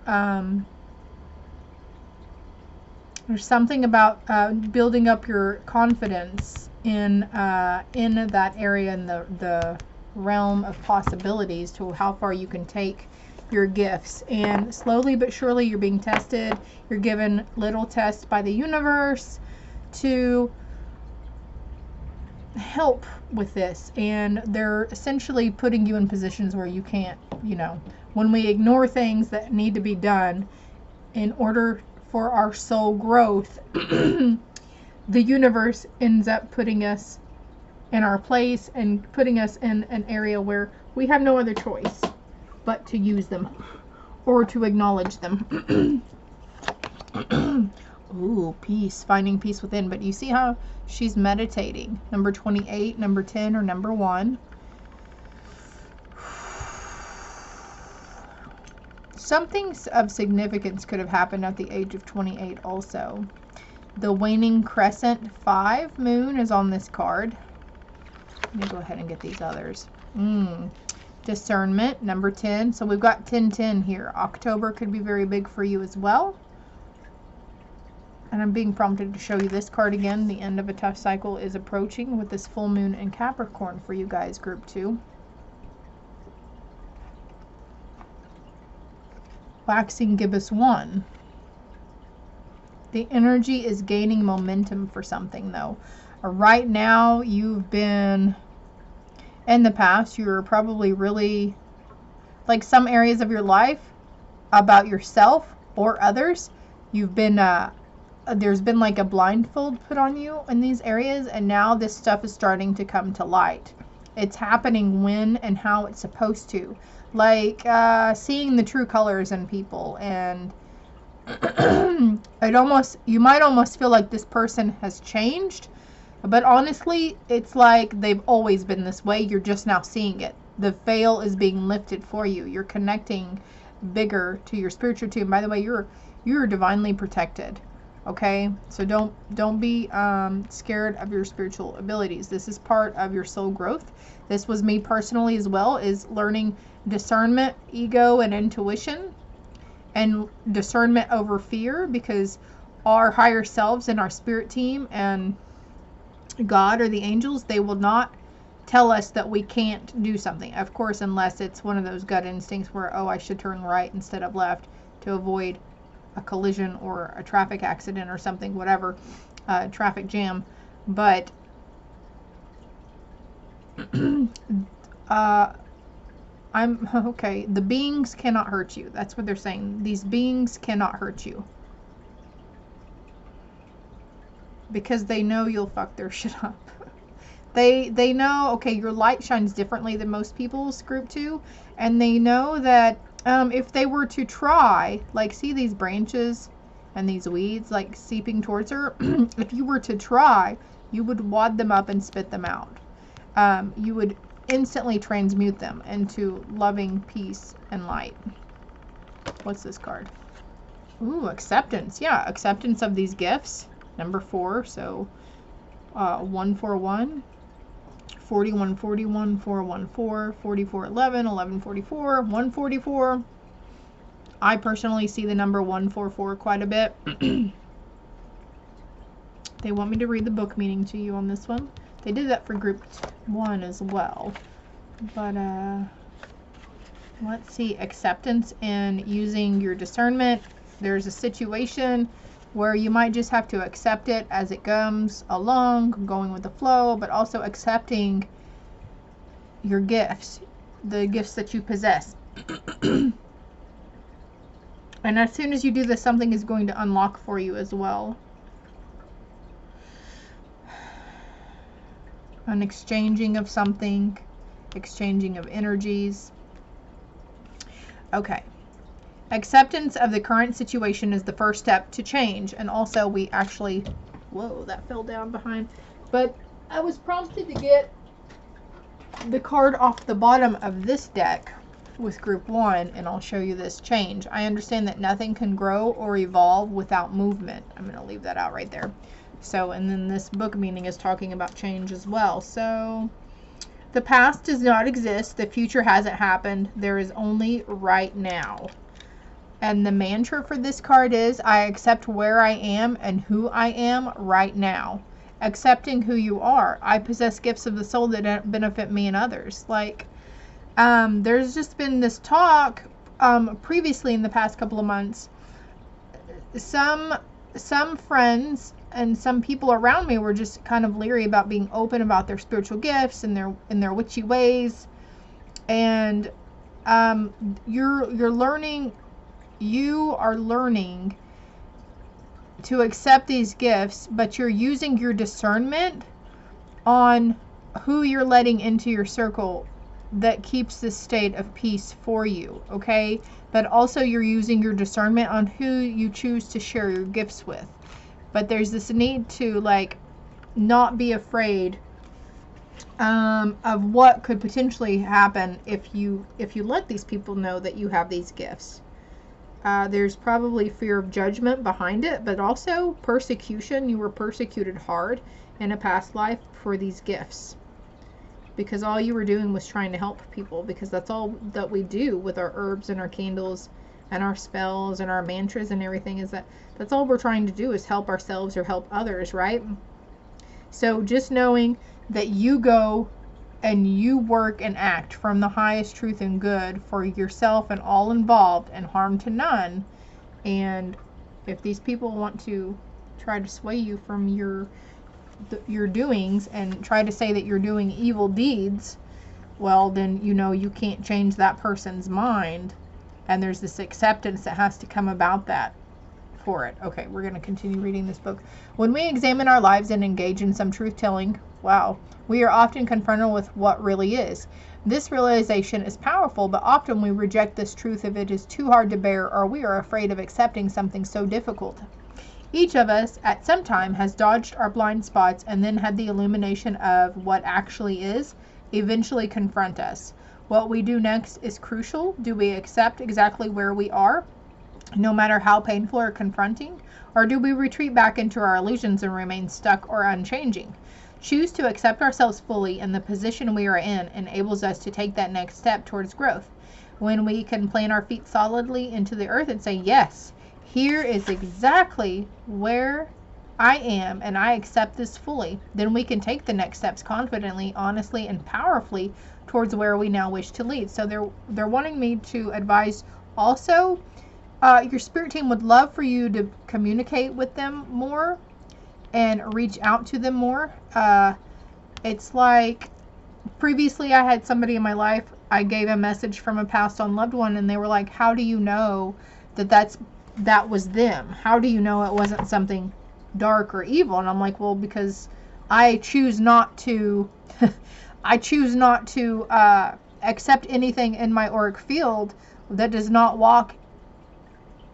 There's something about building up your confidence in that area, in the realm of possibilities, to how far you can take your gifts. And slowly but surely you're being tested. You're given little tests by the universe to help with this, and they're essentially putting you in positions where you can't, when we ignore things that need to be done in order for our soul growth, the universe ends up putting us in our place and putting us in an area where we have no other choice but to use them or to acknowledge them. Ooh, peace, finding peace within. But you see how she's meditating. Number 28, number 10, or number 1. Something of significance could have happened at the age of 28 also. The waning crescent 5 moon is on this card. Let me go ahead and get these others. Discernment, number 10. So we've got 10-10 here. October could be very big for you as well. And I'm being prompted to show you this card again. The end of a tough cycle is approaching with this full moon in Capricorn for you guys, group 2. Waxing gibbous 1. The energy is gaining momentum for something, though. Right now, you've been, in the past, you're probably really, like some areas of your life, about yourself or others, you've been, there's been like a blindfold put on you in these areas, and now this stuff is starting to come to light. It's happening when and how it's supposed to. Like seeing the true colors in people, and you might almost feel like this person has changed, but honestly, it's like they've always been this way. You're just now seeing it. The veil is being lifted for you. You're connecting bigger to your spiritual team. By the way, you're divinely protected. Okay, so don't be scared of your spiritual abilities. This is part of your soul growth. This was me personally as well, is learning discernment, ego, and intuition, and discernment over fear, because our higher selves and our spirit team and God or the angels, they will not tell us that we can't do something. Of course, unless it's one of those gut instincts where, oh, I should turn right instead of left to avoid a collision or a traffic accident or something, whatever, traffic jam. But I'm okay. The beings cannot hurt you. That's what they're saying. These beings cannot hurt you because they know you'll fuck their shit up. They know, okay, your light shines differently than most people's, group 2, and they know that if they were to try, like, see these branches and these weeds like seeping towards her, if you were to try, you would wad them up and spit them out. You would instantly transmute them into loving peace and light. What's this card? Ooh, acceptance. Yeah, acceptance of these gifts. Number 4, so 141, 4141, 414, 4411, 1144, 144. I personally see the number 144 quite a bit. They want me to read the book meaning to you on this one. They did that for group 1 as well. But let's see, acceptance in using your discernment. There's a situation where you might just have to accept it as it comes along, going with the flow, but also accepting your gifts, the gifts that you possess. And as soon as you do this, something is going to unlock for you as well. An exchanging of something, exchanging of energies. Okay. Acceptance of the current situation is the first step to change. And also we actually, whoa, that fell down behind. But I was prompted to get the card off the bottom of this deck with group 1, and I'll show you this change. I understand that nothing can grow or evolve without movement. I'm going to leave that out right there. So, and then this book meaning is talking about change as well. So, the past does not exist. The future hasn't happened. There is only right now. And the mantra for this card is, I accept where I am and who I am right now. Accepting who you are. I possess gifts of the soul that benefit me and others. Like, there's just been this talk previously in the past couple of months. Some friends and some people around me were just kind of leery about being open about their spiritual gifts and their witchy ways. And you are learning to accept these gifts, but you're using your discernment on who you're letting into your circle that keeps this state of peace for you, okay? But also you're using your discernment on who you choose to share your gifts with. But there's this need to, like, not be afraid of what could potentially happen if you let these people know that you have these gifts. There's probably fear of judgment behind it, but also persecution. You were persecuted hard in a past life for these gifts, because all you were doing was trying to help people, because that's all that we do with our herbs and our candles and our spells and our mantras and everything, is that's all we're trying to do, is help ourselves or help others, right? So just knowing that you go and you work and act from the highest truth and good for yourself and all involved, and harm to none. And if these people want to try to sway you from your doings and try to say that you're doing evil deeds, well, then you can't change that person's mind, and there's this acceptance that has to come about that for it. Okay, we're going to continue reading this book. When we examine our lives and engage in some truth-telling, wow, we are often confronted with what really is. This realization is powerful, but often we reject this truth if it is too hard to bear, or we are afraid of accepting something so difficult. Each of us at some time has dodged our blind spots and then had the illumination of what actually is eventually confront us. What we do next is crucial. Do we accept exactly where we are, no matter how painful or confronting? Or do we retreat back into our illusions and remain stuck or unchanging? Choose to accept ourselves fully, and the position we are in enables us to take that next step towards growth. When we can plant our feet solidly into the earth and say, yes, here is exactly where I am, and I accept this fully, then we can take the next steps confidently, honestly, and powerfully towards where we now wish to lead. So they're wanting me to advise also, your spirit team would love for you to communicate with them more and reach out to them more. It's like previously I had somebody in my life, I gave a message from a passed on loved one, and they were like, how do you know that was them? How do you know it wasn't something dark or evil? And I'm like, well, because I choose not to accept anything in my auric field that does not walk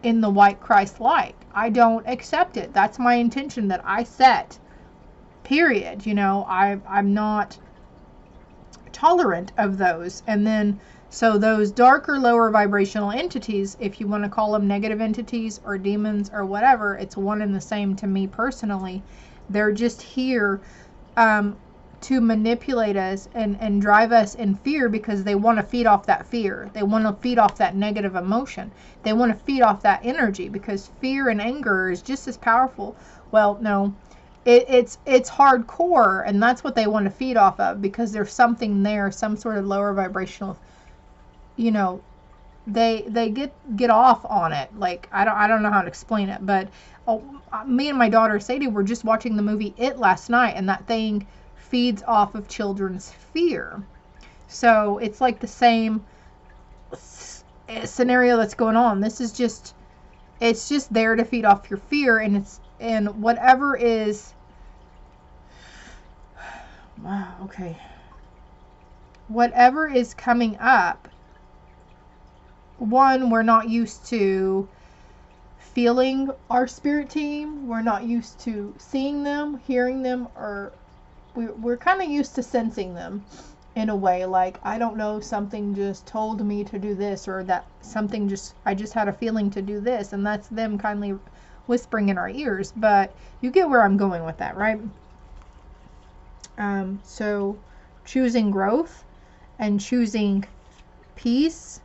in the white Christ light. I don't accept it. That's my intention that I set, period. I'm not tolerant of those. And then so those darker, lower vibrational entities, if you want to call them negative entities or demons or whatever, it's one and the same to me personally. They're just here to manipulate us and drive us in fear, because they want to feed off that fear. They want to feed off that negative emotion. They want to feed off that energy, because fear and anger is just as powerful. Well, no, it's hardcore, and that's what they want to feed off of, because there's something there, some sort of lower vibrational, they get off on it. Like, I don't know how to explain it, but me and my daughter Sadie were just watching the movie It last night, and that thing feeds off of children's fear. So it's like the same scenario that's going on. It's just there to feed off your fear, and whatever is, wow, okay, whatever is coming up, one, we're not used to feeling our spirit team. We're not used to seeing them, hearing them, or we're kind of used to sensing them in a way. Like, I don't know, something just told me to do this, or that something I just had a feeling to do this, and that's them kindly whispering in our ears. But you get where I'm going with that, right? So choosing growth and choosing peace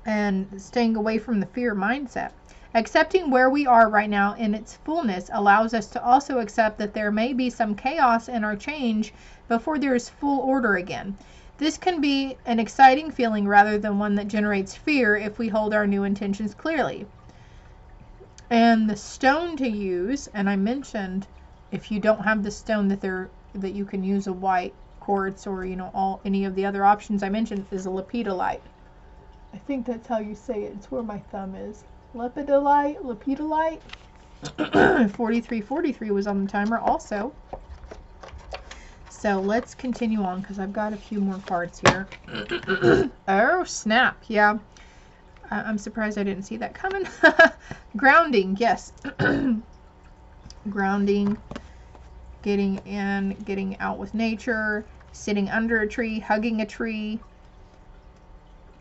and staying away from the fear mindset. Accepting where we are right now in its fullness allows us to also accept that there may be some chaos in our change before there is full order again. This can be an exciting feeling rather than one that generates fear if we hold our new intentions clearly. And the stone to use, and I mentioned if you don't have the stone that you can use a white quartz, or any of the other options I mentioned, is a lepidolite. I think that's how you say it. It's where my thumb is. Lepidolite. 4343 was on the timer also. So let's continue on, because I've got a few more cards here. Oh, snap. Yeah. I'm surprised I didn't see that coming. Grounding, yes. Grounding, getting in, getting out with nature, sitting under a tree, hugging a tree.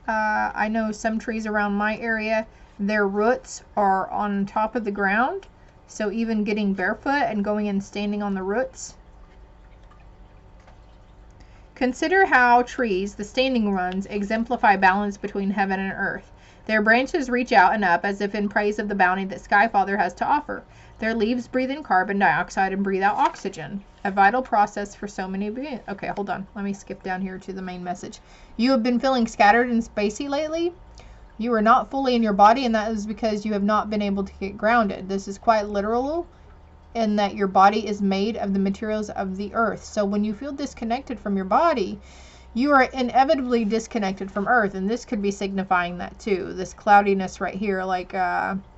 I know some trees around my area, their roots are on top of the ground. So even getting barefoot and going and standing on the roots. Consider how trees, the standing ones, exemplify balance between heaven and earth. Their branches reach out and up as if in praise of the bounty that Skyfather has to offer. Their leaves breathe in carbon dioxide and breathe out oxygen, a vital process for so many beings. Okay, hold on. Let me skip down here to the main message. You have been feeling scattered and spacey lately. You are not fully in your body, and that is because you have not been able to get grounded. This is quite literal in that your body is made of the materials of the earth. So when you feel disconnected from your body, you are inevitably disconnected from earth, and this could be signifying that too. This cloudiness right here, like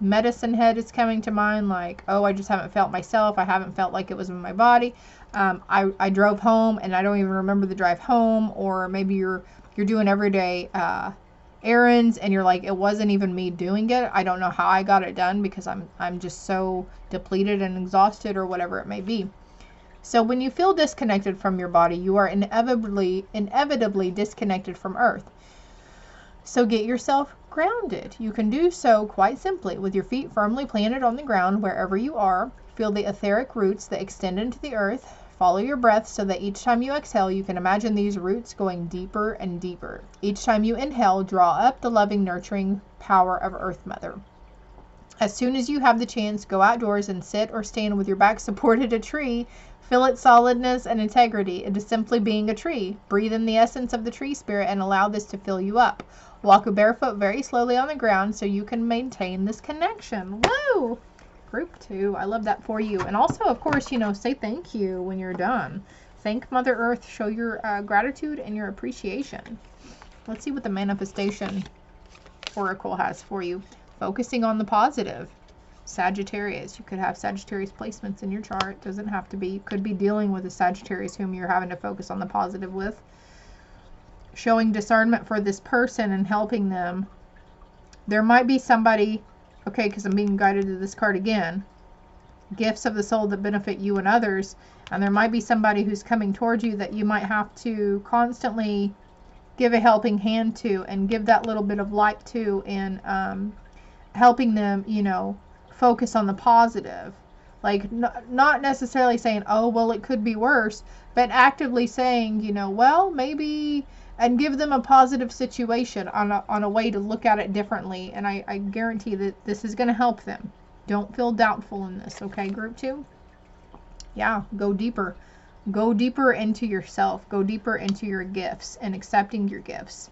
medicine head is coming to mind, like, oh, I just haven't felt myself. I haven't felt like it was in my body. I drove home and I don't even remember the drive home. Or maybe you're doing everyday errands and you're like, it wasn't even me doing it. I don't know how I got it done because I'm just so depleted and exhausted, or whatever it may be. So when you feel disconnected from your body, you are inevitably disconnected from earth. So get yourself grounded. You can do so quite simply with your feet firmly planted on the ground wherever you are. Feel the etheric roots that extend into the earth. Follow your breath so that each time you exhale, you can imagine these roots going deeper and deeper. Each time you inhale, draw up the loving, nurturing power of Earth Mother. As soon as you have the chance, go outdoors and sit or stand with your back supported a tree. Feel its solidness and integrity. It is simply being a tree. Breathe in the essence of the tree spirit and allow this to fill you up. Walk barefoot very slowly on the ground so you can maintain this connection. Woo! Group 2. I love that for you. And also, of course, say thank you when you're done. Thank Mother Earth. Show your gratitude and your appreciation. Let's see what the manifestation oracle has for you. Focusing on the positive. Sagittarius. You could have Sagittarius placements in your chart. Doesn't have to be. You could be dealing with a Sagittarius whom you're having to focus on the positive with. Showing discernment for this person and helping them. There might be somebody, okay, because I'm being guided to this card again. Gifts of the soul that benefit you and others. And there might be somebody who's coming towards you that you might have to constantly give a helping hand to and give that little bit of light to, in helping them, focus on the positive. Like, not necessarily saying, oh, well, it could be worse, but actively saying, well, maybe, and give them a positive situation on a way to look at it differently. And I guarantee that this is going to help them. Don't feel doubtful in this, okay, group 2? Yeah, go deeper. Go deeper into yourself. Go deeper into your gifts and accepting your gifts.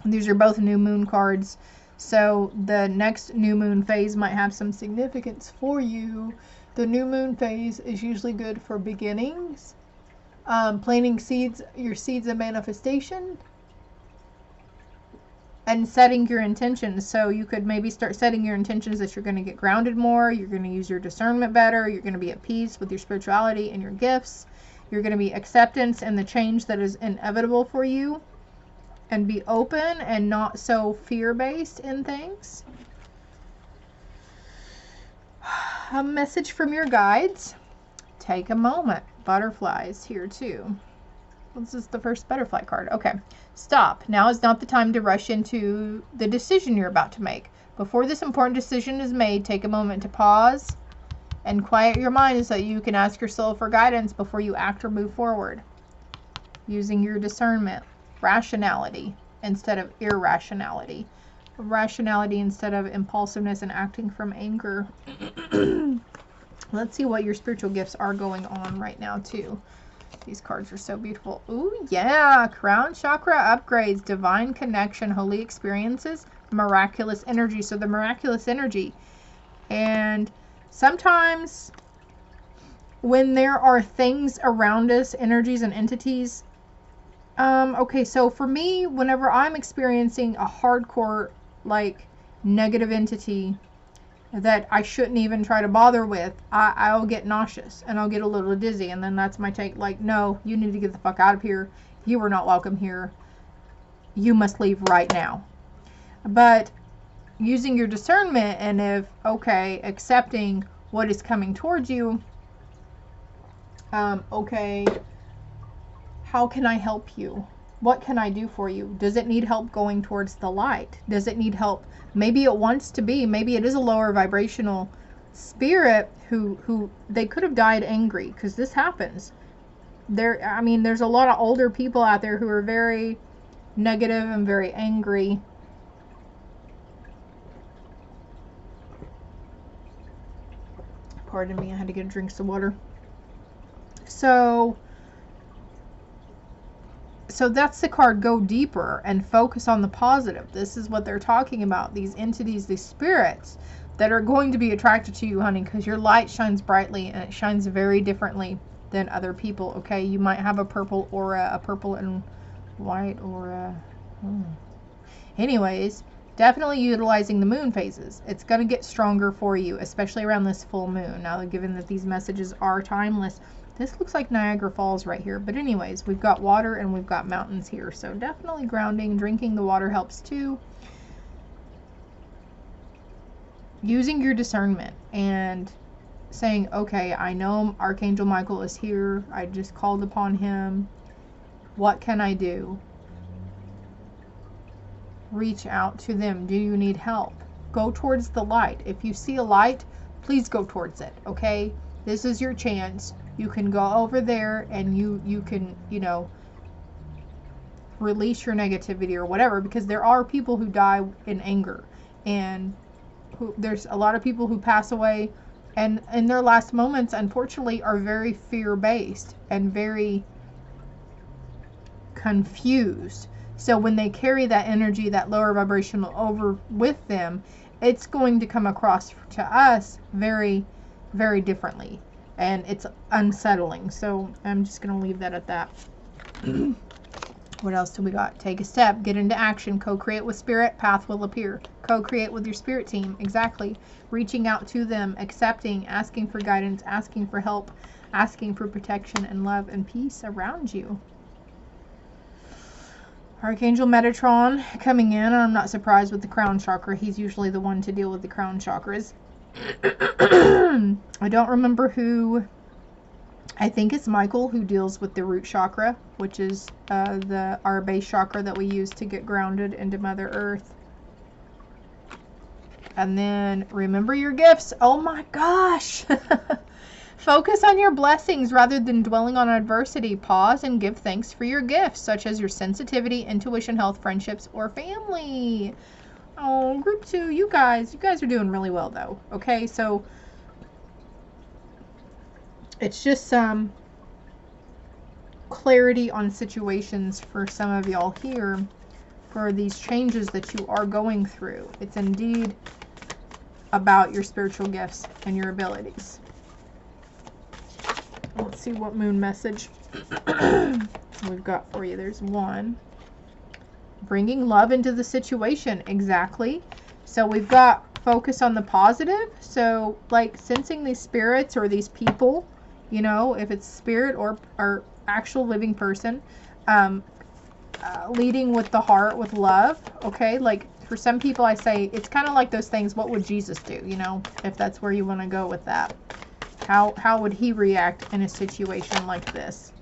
These are both new moon cards. So the next new moon phase might have some significance for you. The new moon phase is usually good for beginnings. Planting seeds, your seeds of manifestation. And setting your intentions. So you could maybe start setting your intentions that you're going to get grounded more. You're going to use your discernment better. You're going to be at peace with your spirituality and your gifts. You're going to be acceptance and the change that is inevitable for you. And be open and not so fear-based in things. A message from your guides. Take a moment. Butterflies here too. This is the first butterfly card. Okay. Stop. Now is not the time to rush into the decision you're about to make. Before this important decision is made, take a moment to pause and quiet your mind so that you can ask your soul for guidance before you act or move forward. Using your discernment. Rationality instead of irrationality. Rationality instead of impulsiveness and acting from anger. Let's see what your spiritual gifts are going on right now too. These cards are so beautiful. Ooh, yeah. Crown chakra upgrades, divine connection, holy experiences, miraculous energy. So the miraculous energy. And sometimes when there are things around us, energies and entities, okay, so for me, whenever I'm experiencing a hardcore, like, negative entity that I shouldn't even try to bother with, I'll get nauseous and I'll get a little dizzy. And then that's my take, like, no, you need to get the fuck out of here. You are not welcome here. You must leave right now. But using your discernment and if, okay, accepting what is coming towards you, okay, how can I help you? What can I do for you? Does it need help going towards the light? Does it need help? Maybe it wants to be. Maybe it is a lower vibrational spirit who they could have died angry, because this happens. There's a lot of older people out there who are very negative and very angry. Pardon me, I had to get a drink of water. So that's the card, go deeper and focus on the positive. This is what they're talking about, these entities, these spirits that are going to be attracted to you, honey, because your light shines brightly and it shines very differently than other people, okay? You might have a purple aura, a purple and white aura. Anyways, definitely utilizing the moon phases. It's going to get stronger for you, especially around this full moon. Now, given that these messages are timeless, this looks like Niagara Falls right here. But anyways, we've got water and we've got mountains here. So definitely grounding, drinking the water helps too. Using your discernment and saying, okay, I know Archangel Michael is here. I just called upon him. What can I do? Reach out to them. Do you need help? Go towards the light. If you see a light, please go towards it, okay? This is your chance. You can go over there and you can, you know, release your negativity or whatever, because there are people who die in anger, and there's a lot of people who pass away and in their last moments, unfortunately, are very fear-based and very confused. So when they carry that energy, that lower vibrational over with them, it's going to come across to us very, very differently. And it's unsettling. So I'm just going to leave that at that. What else do we got? Take a step. Get into action. Co-create with spirit. Path will appear. Co-create with your spirit team. Exactly. Reaching out to them. Accepting. Asking for guidance. Asking for help. Asking for protection and love and peace around you. Archangel Metatron coming in. I'm not surprised with the crown chakra. He's usually the one to deal with the crown chakras. I don't remember who. I think it's Michael who deals with the root chakra, which is our base chakra that we use to get grounded into Mother Earth. And then remember your gifts. Oh my gosh. Focus on your blessings rather than dwelling on adversity. Pause and give thanks for your gifts, such as your sensitivity, intuition, health, friendships, or family. Oh, group 2, you guys are doing really well though. Okay, so it's just some clarity on situations for some of y'all here for these changes that you are going through. It's indeed about your spiritual gifts and your abilities. Let's see what moon message we've got for you. There's one. Bringing love into the situation. Exactly. So we've got focus on the positive. So like sensing these spirits or these people, you know, if it's spirit or actual living person, leading with the heart, with love. Okay. Like for some people, I say it's kind of like those things. What would Jesus do? You know, if that's where you want to go with that. How would he react in a situation like this?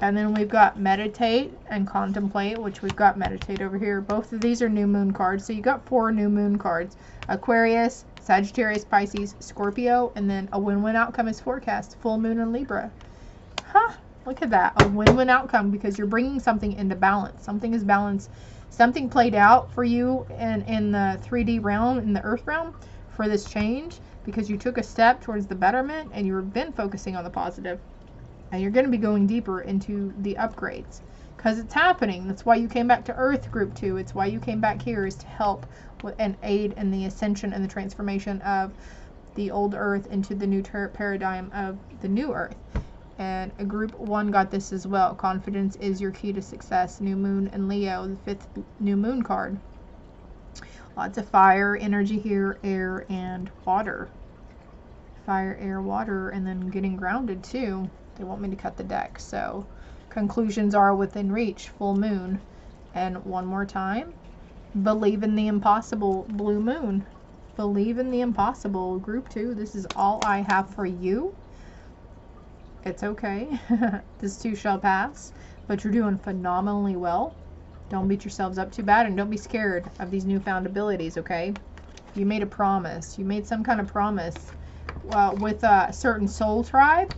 And then we've got meditate and contemplate, which we've got meditate over here. Both of these are new moon cards. So you got 4 new moon cards. Aquarius, Sagittarius, Pisces, Scorpio, and then a win-win outcome is forecast. Full moon in Libra. Huh, look at that. A win-win outcome because you're bringing something into balance. Something is balanced. Something played out for you in the 3D realm, in the earth realm, for this change. Because you took a step towards the betterment and you've been focusing on the positive. And you're going to be going deeper into the upgrades. Because it's happening. That's why you came back to Earth, Group 2. It's why you came back here, is to help and aid in the ascension and the transformation of the old Earth into the new paradigm of the new Earth. And Group 1 got this as well. Confidence is your key to success. New moon in Leo, the 5th new moon card. Lots of fire energy here, air and water. Fire, air, water, and then getting grounded too. They want me to cut the deck. So conclusions are within reach. Full moon. And one more time. Believe in the impossible. Blue moon. Believe in the impossible. Group 2. This is all I have for you. It's okay. This too shall pass. But you're doing phenomenally well. Don't beat yourselves up too bad, and don't be scared of these newfound abilities, okay? You made a promise. You made some kind of promise with a certain soul tribe,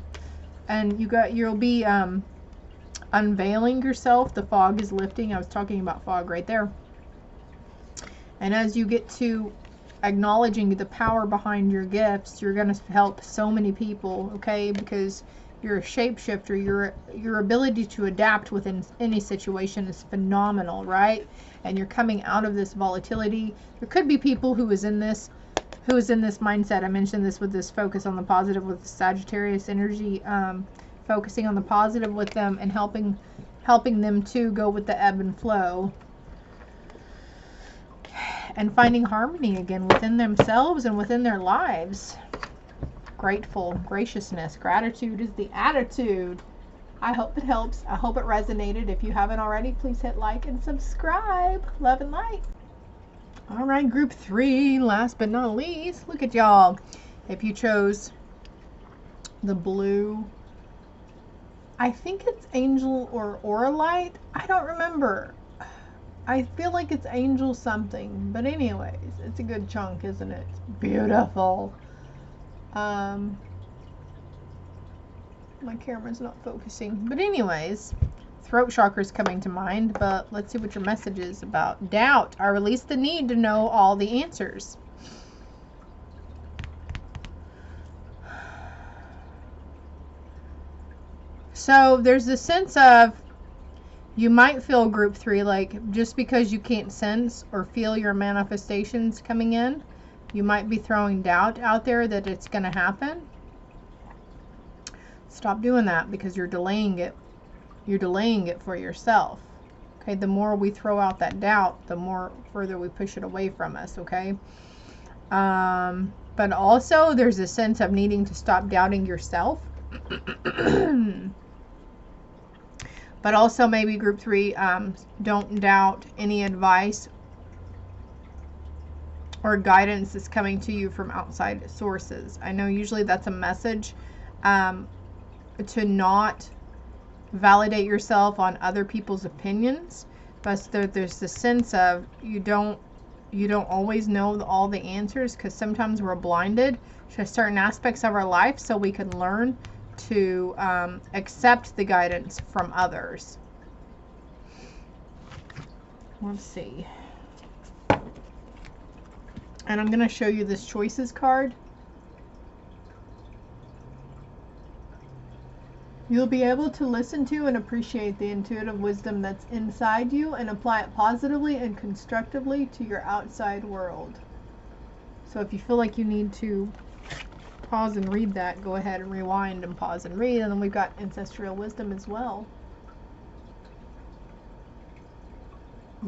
and you'll be unveiling yourself. The fog is lifting. I was talking about fog right there. And as you get to acknowledging the power behind your gifts, you're going to help so many people, okay? Because you're a shapeshifter. Your ability to adapt within any situation is phenomenal, right? And you're coming out of this volatility. There could be people who is in this mindset. I mentioned this with this focus on the positive with the Sagittarius energy, focusing on the positive with them and helping them to go with the ebb and flow and finding harmony again within themselves and within their lives. Grateful, graciousness, gratitude is the attitude. I hope it helps. I hope it resonated. If you haven't already, please hit like and subscribe. Love and light. All right, group 3, last but not least, look at y'all. If you chose the blue, I think it's angel or aura light. I don't remember. I feel like it's angel something, but anyways, it's a good chunk, isn't it? Beautiful. My camera's not focusing, but anyways, throat chakra is coming to mind. But let's see what your message is about. Doubt. I release the need to know all the answers. So there's a sense of, you might feel group 3, like just because you can't sense or feel your manifestations coming in, you might be throwing doubt out there that it's going to happen. Stop doing that, because you're delaying it. You're delaying it for yourself. Okay, the more we throw out that doubt, the more further we push it away from us, okay? But also there's a sense of needing to stop doubting yourself. But also maybe group 3, don't doubt any advice or guidance that's coming to you from outside sources. I know usually that's a message to not validate yourself on other people's opinions, but there's the sense of you don't always know all the answers, because sometimes we're blinded to certain aspects of our life, so we can learn to accept the guidance from others. Let's see. And I'm going to show you this choices card. You'll be able to listen to and appreciate the intuitive wisdom that's inside you and apply it positively and constructively to your outside world. So if you feel like you need to pause and read that, go ahead and rewind and pause and read. And then we've got ancestral wisdom as well.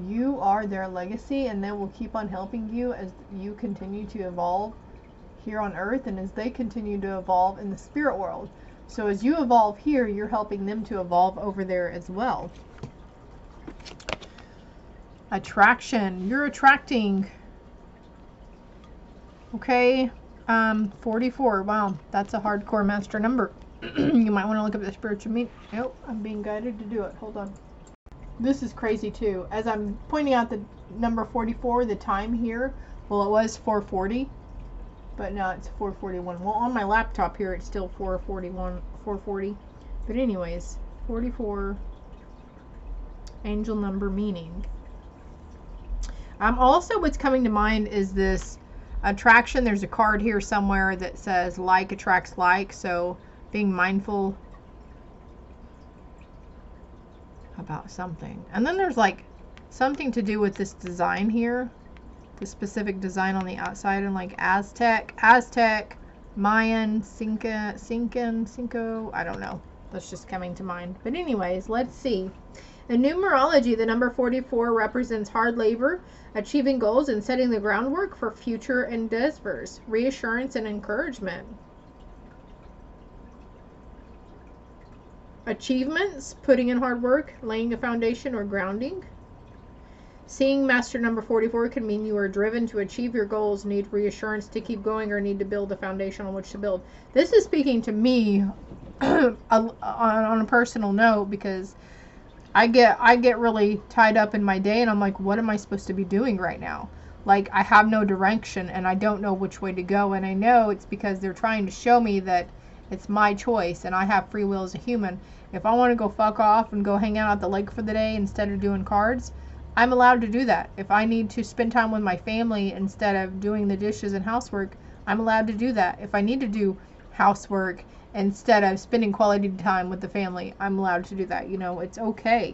You are their legacy, and they will keep on helping you as you continue to evolve here on earth and as they continue to evolve in the spirit world. So as you evolve here, you're helping them to evolve over there as well. Attraction. You're attracting. Okay. 44. Wow. That's a hardcore master number. You might want to look up the spiritual meaning. Nope. I'm being guided to do it. Hold on. This is crazy too. As I'm pointing out the number 44, the time here, well, it was 4:40. But now it's 4:41. Well, on my laptop here, it's still 4:40. But anyways, 44, angel number meaning. Also, what's coming to mind is this attraction. There's a card here somewhere that says like attracts like. So being mindful about something. And then there's like something to do with this design here. The specific design on the outside, and like Aztec, Mayan, Cinco, I don't know. That's just coming to mind. But anyways, let's see. In numerology, the number 44 represents hard labor, achieving goals, and setting the groundwork for future endeavors, reassurance and encouragement. Achievements, putting in hard work, laying a foundation, or grounding. Seeing master number 44 can mean you are driven to achieve your goals, need reassurance to keep going, or need to build a foundation on which to build. This is speaking to me on a personal note, because I get really tied up in my day, and I'm like, what am I supposed to be doing right now? Like, I have no direction, and I don't know which way to go. And I know it's because they're trying to show me that It's my choice, and I have free will as a human. If I want to go fuck off and go hang out at the lake for the day instead of doing cards, I'm allowed to do that. If I need to spend time with my family instead of doing the dishes and housework, I'm allowed to do that. If I need to do housework instead of spending quality time with the family, I'm allowed to do that. You know, it's okay.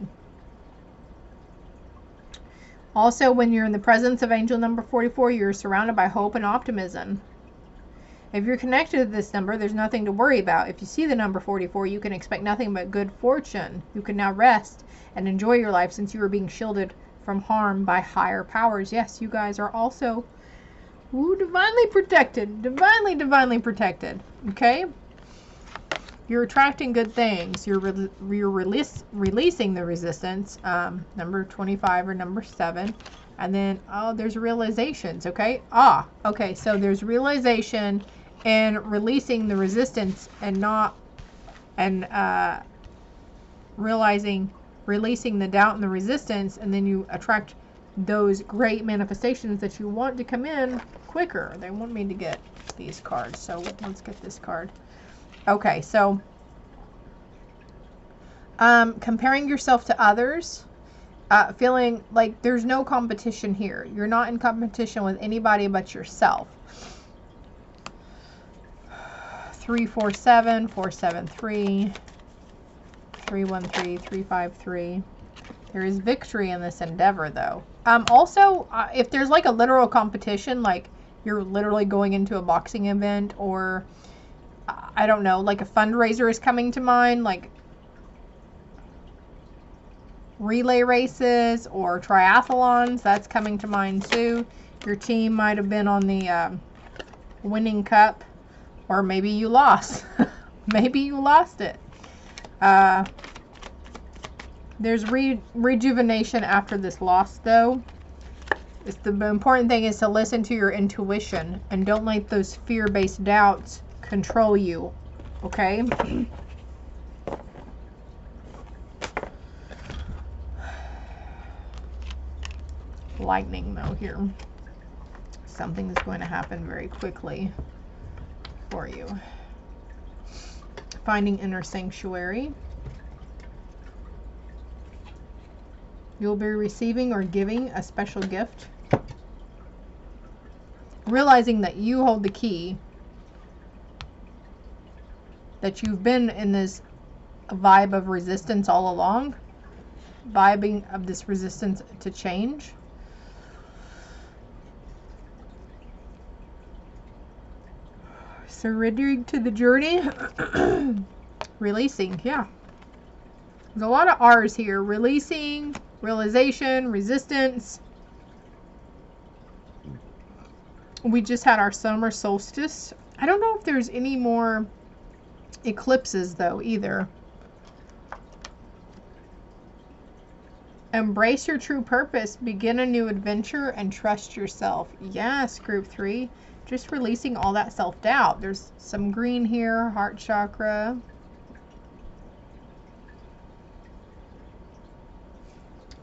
Also, when you're in the presence of angel number 44, you're surrounded by hope and optimism. If you're connected to this number, there's nothing to worry about. If you see the number 44, you can expect nothing but good fortune. You can now rest and enjoy your life since you are being shielded from harm by higher powers. Yes, you guys are also divinely protected. Divinely protected. Okay? You're attracting good things. You're releasing the resistance. Number 25 or number 7. And then, there's realizations, okay? Okay, so there's realization and releasing the resistance and releasing the doubt and the resistance, and then you attract those great manifestations that you want to come in quicker. They want me to get these cards, so let's get this card. Okay, so comparing yourself to others, feeling like there's no competition here. You're not in competition with anybody but yourself. 347, 473, 313, 353. There is victory in this endeavor, though. Also, if there's like a literal competition, like you're literally going into a boxing event, or I don't know, like a fundraiser is coming to mind, like relay races or triathlons, that's coming to mind too. Your team might have been on the winning cup, or maybe you lost. Maybe you lost it. There's rejuvenation after this loss, though. The important thing is to listen to your intuition and don't let those fear-based doubts control you. Okay? Lightning, though, here. Something is going to happen very quickly for you. Finding inner sanctuary. You'll be receiving or giving a special gift. Realizing that you hold the key. That you've been in this vibe of resistance all along. Vibing of this resistance to change. Surrendering to the journey. Releasing, yeah. There's a lot of R's here. Releasing, realization, resistance. We just had our summer solstice. I don't know if there's any more eclipses, though, either. Embrace your true purpose. Begin a new adventure and trust yourself. Yes, group 3. Just releasing all that self-doubt. There's some green here, heart chakra.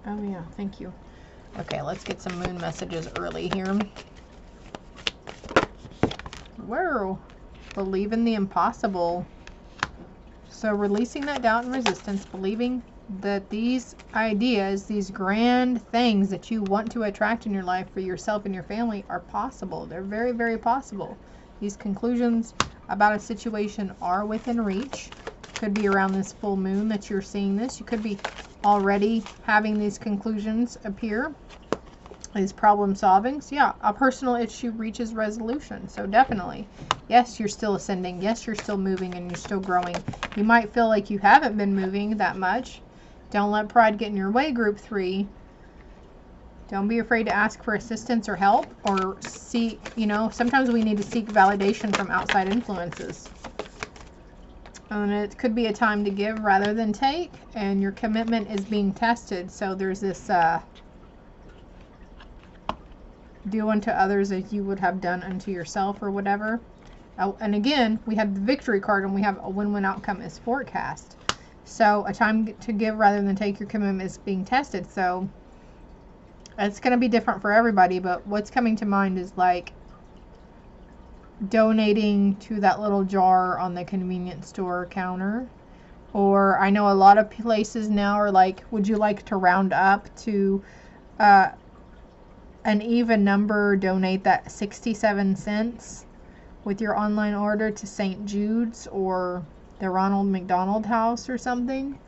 Oh yeah, thank you. Okay, let's get some moon messages early here. Whoa, believe in the impossible. So releasing that doubt and resistance, believing that these ideas, these grand things that you want to attract in your life for yourself and your family are possible. They're very, very possible. These conclusions about a situation are within reach. Could be around this full moon that you're seeing this. You could be already having these conclusions appear. These problem solvings. Yeah, a personal issue reaches resolution. So definitely, yes, you're still ascending. Yes, you're still moving and you're still growing. You might feel like you haven't been moving that much. Don't let pride get in your way, group 3. Don't be afraid to ask for assistance or help, or seek, sometimes we need to seek validation from outside influences. And it could be a time to give rather than take, and your commitment is being tested. So there's this do unto others as you would have done unto yourself, or whatever. And again, we have the victory card, and we have a win-win outcome is forecast. So a time to give rather than take, your commitment is being tested. So it's going to be different for everybody, but what's coming to mind is like donating to that little jar on the convenience store counter. Or I know a lot of places now are like, would you like to round up to an even number, donate that 67 cents with your online order to St. Jude's or the Ronald McDonald House or something.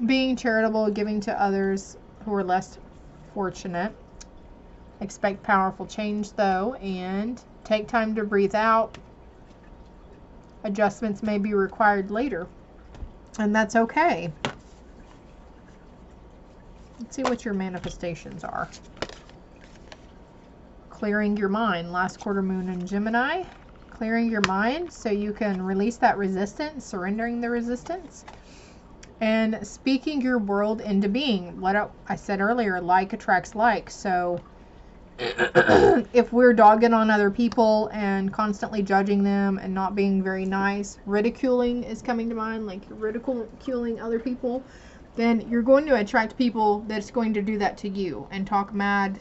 Being charitable, giving to others who are less fortunate. Expect powerful change though, and take time to breathe out. Adjustments may be required later, and that's okay. Let's see what your manifestations are. Clearing your mind. Last quarter moon in Gemini. Clearing your mind so you can release that resistance, surrendering the resistance. And speaking your world into being. What I said earlier, like attracts like. So if we're dogging on other people and constantly judging them and not being very nice, ridiculing is coming to mind, like you're ridiculing other people, then you're going to attract people that's going to do that to you and talk mad,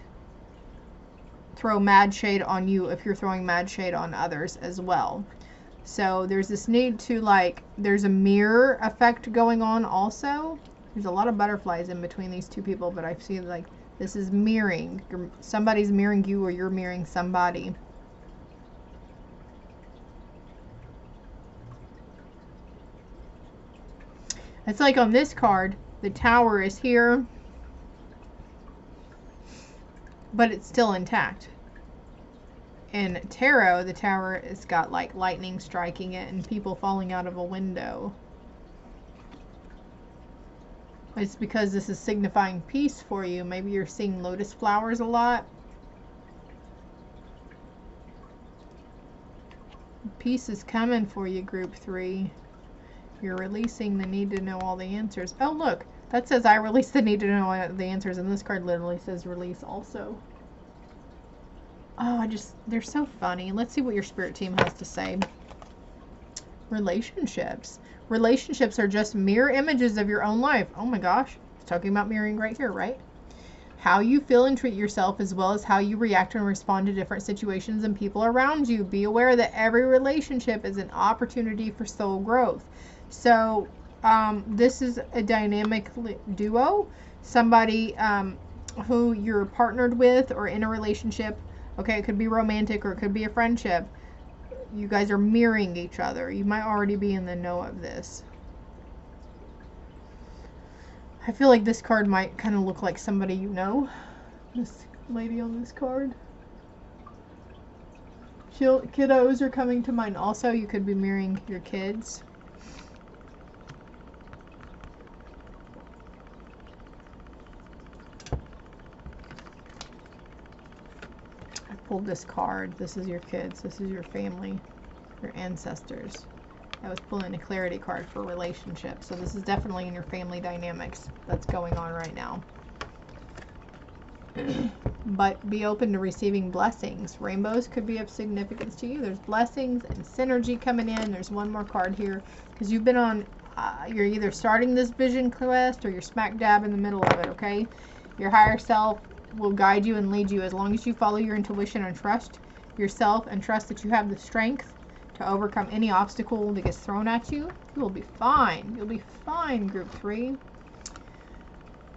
throw mad shade on you if you're throwing mad shade on others as well. So there's this need to, like, there's a mirror effect going on also. There's a lot of butterflies in between these two people, but I see like this is mirroring. Somebody's mirroring you or you're mirroring somebody. It's like on this card, the tower is here, but it's still intact. In tarot, the tower has got like lightning striking it and people falling out of a window. It's because this is signifying peace for you. Maybe you're seeing lotus flowers a lot. Peace is coming for you, group 3. You're releasing the need to know all the answers. Oh, look. That says I release the need to know all the answers. And this card literally says release also. Oh, they're so funny. Let's see what your spirit team has to say. Relationships. Relationships are just mirror images of your own life. Oh my gosh. It's talking about mirroring right here, right? How you feel and treat yourself, as well as how you react and respond to different situations and people around you. Be aware that every relationship is an opportunity for soul growth. So this is a dynamic duo. Somebody who you're partnered with or in a relationship. Okay, it could be romantic or it could be a friendship. You guys are mirroring each other. You might already be in the know of this. I feel like this card might kind of look like somebody you know. This lady on this card. Kiddos are coming to mind also. You could be mirroring your kids. Pulled this card. This is your kids. This is your family, your ancestors. I was pulling a clarity card for relationships. So this is definitely in your family dynamics that's going on right now. But be open to receiving blessings. Rainbows could be of significance to you. There's blessings and synergy coming in. There's one more card here because you've been on, you're either starting this vision quest or you're smack dab in the middle of it, okay? Your higher self will guide you and lead you as long as you follow your intuition and trust yourself and trust that you have the strength to overcome any obstacle that gets thrown at you. You will be fine. You'll be fine, group 3.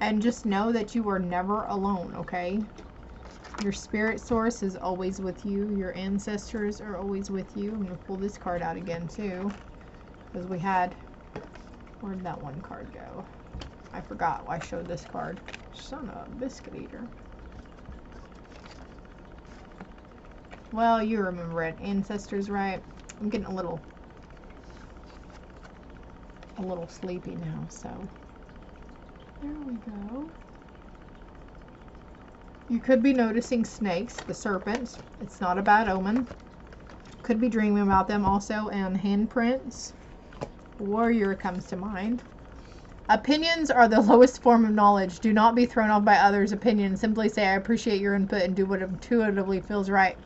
And just know that you are never alone, okay? Your spirit source is always with you. Your ancestors are always with you. I'm going to pull this card out again too, because we had, where did that one card go? I forgot why I showed this card. Son of a biscuit eater. Well, you remember it. Ancestors, right? I'm getting a little sleepy now, so there we go. You could be noticing snakes, the serpents. It's not a bad omen. Could be dreaming about them also, and handprints. Warrior comes to mind. Opinions are the lowest form of knowledge. Do not be thrown off by others' opinions. Simply say, I appreciate your input and do what intuitively feels right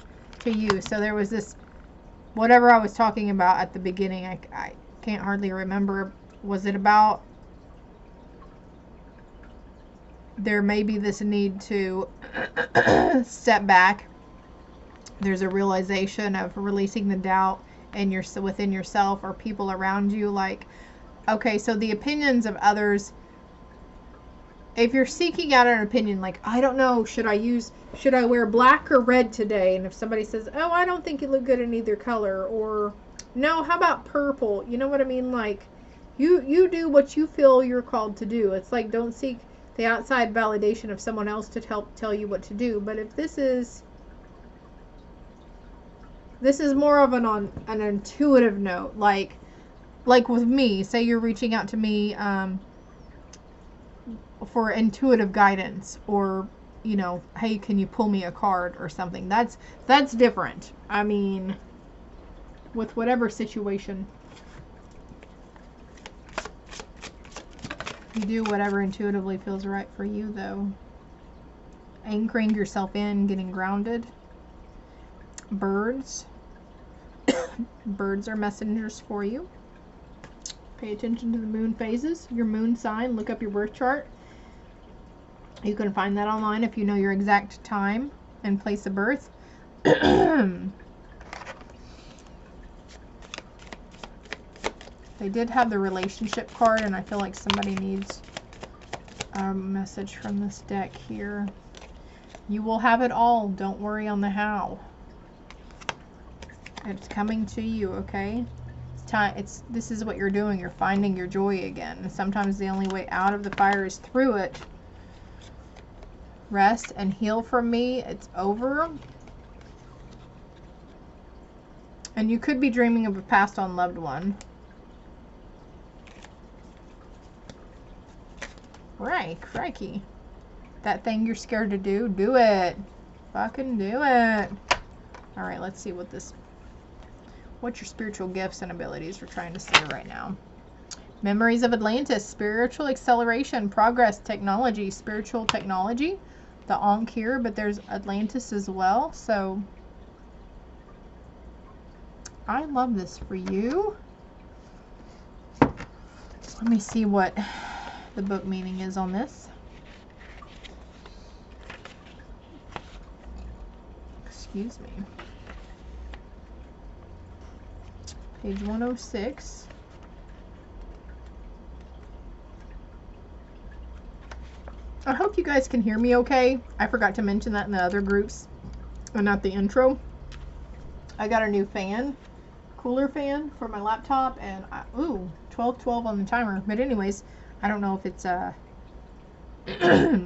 to you. So there was this, whatever I was talking about at the beginning, I can't hardly remember. Was it about there may be this need to step back. There's a realization of releasing the doubt within yourself or people around you. Like, okay, so the opinions of others, if you're seeking out an opinion, like, I don't know, should I wear black or red today? And if somebody says, oh, I don't think you look good in either color, or no, how about purple? You know what I mean? Like, you do what you feel you're called to do. It's like, don't seek the outside validation of someone else to help tell you what to do. But if this is more of an intuitive note, like with me, say you're reaching out to me for intuitive guidance, or, you know, hey, can you pull me a card or something? That's different. I mean, with whatever situation, you do whatever intuitively feels right for you, though. Anchoring yourself in, getting grounded. Birds. Birds are messengers for you. Pay attention to the moon phases, your moon sign. Look up your birth chart. You can find that online if you know your exact time and place of birth. They did have the relationship card, and I feel like somebody needs a message from this deck here. You will have it all. Don't worry on the how. It's coming to you, okay? It's time. This is what you're doing. You're finding your joy again. And sometimes the only way out of the fire is through it. Rest and heal from me. It's over. And you could be dreaming of a passed on loved one. Right, crikey. That thing you're scared to do, do it. Fucking do it. Alright, let's see what your spiritual gifts and abilities are trying to say right now. Memories of Atlantis, spiritual acceleration, progress, technology, spiritual technology. The Ankh here, but there's Atlantis as well. So, I love this for you. Let me see what the book meaning is on this. Excuse me. Page 106. I hope you guys can hear me okay. I forgot to mention that in the other groups and not the intro. I got a new fan, cooler fan for my laptop, and ooh, 12:12 on the timer. But anyways, I don't know if it's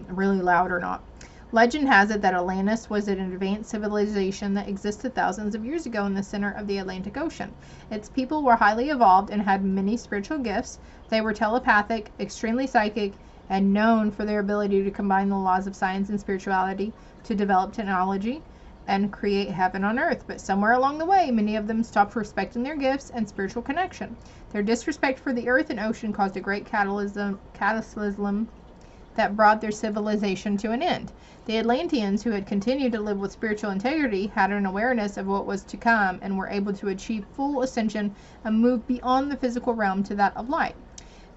really loud or not. Legend has it that Atlantis was an advanced civilization that existed thousands of years ago in the center of the Atlantic Ocean. Its people were highly evolved and had many spiritual gifts. They were telepathic, extremely psychic, and known for their ability to combine the laws of science and spirituality to develop technology and create heaven on earth. But somewhere along the way, many of them stopped respecting their gifts and spiritual connection. Their disrespect for the earth and ocean caused a great cataclysm that brought their civilization to an end. The Atlanteans, who had continued to live with spiritual integrity, had an awareness of what was to come and were able to achieve full ascension and move beyond the physical realm to that of light.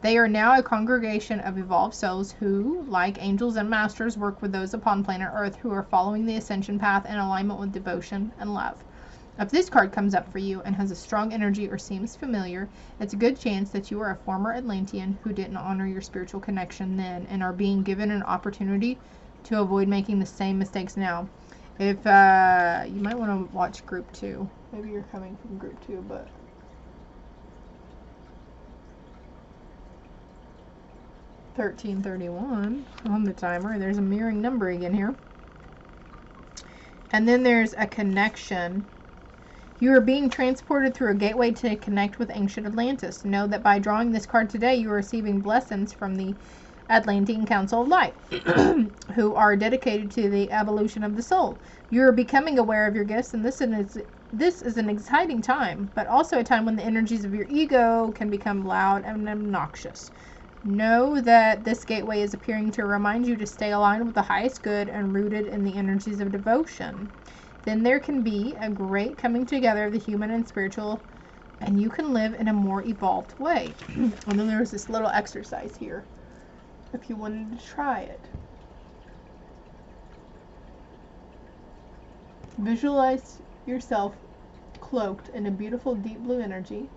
They are now a congregation of evolved souls who, like angels and masters, work with those upon planet Earth who are following the ascension path in alignment with devotion and love. If this card comes up for you and has a strong energy or seems familiar, it's a good chance that you are a former Atlantean who didn't honor your spiritual connection then and are being given an opportunity to avoid making the same mistakes now. If you might want to watch group 2. Maybe you're coming from group 2, but 1331 on the timer. There's a mirroring number again here. And then there's a connection. You are being transported through a gateway to connect with ancient Atlantis. Know that by drawing this card today, you are receiving blessings from the Atlantean Council of Light, who are dedicated to the evolution of the soul. You are becoming aware of your gifts, and this is an exciting time, but also a time when the energies of your ego can become loud and obnoxious. Know that this gateway is appearing to remind you to stay aligned with the highest good and rooted in the energies of devotion. Then there can be a great coming together of the human and spiritual, and you can live in a more evolved way. And then there's this little exercise here, if you wanted to try it. Visualize yourself cloaked in a beautiful deep blue energy.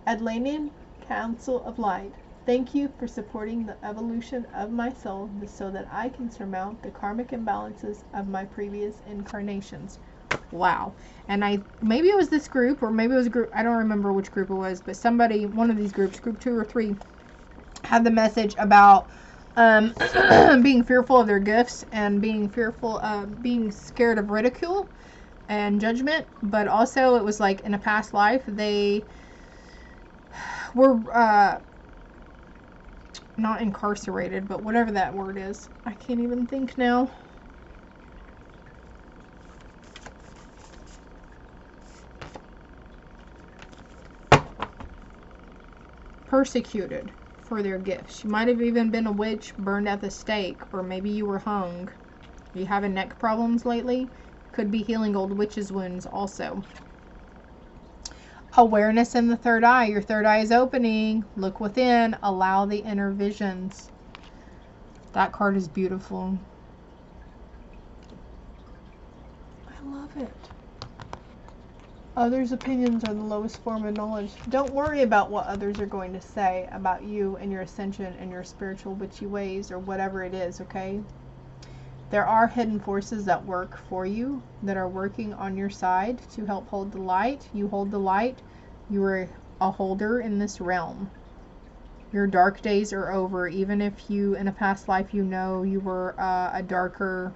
Atlantean Council of Light, thank you for supporting the evolution of my soul so that I can surmount the karmic imbalances of my previous incarnations. Wow. And maybe it was this group, or maybe it was a group, I don't remember which group it was, but somebody, one of these groups, group 2 or 3, had the message about being fearful of their gifts and being fearful of being scared of ridicule and judgment. But also it was like in a past life they were not incarcerated, but whatever that word is, I can't even think now. Persecuted for their gifts. You might have even been a witch, burned at the stake, or maybe you were hung. Are you having neck problems lately? Could be healing old witches' wounds also. Awareness in the third eye. Your third eye is opening. Look within. Allow the inner visions. That card is beautiful. I love it. Others' opinions are the lowest form of knowledge. Don't worry about what others are going to say about you and your ascension and your spiritual witchy ways or whatever it is, okay? There are hidden forces that work for you, that are working on your side to help hold the light. You hold the light. You are a holder in this realm. Your dark days are over. Even if you, in a past life, you know you were a darker,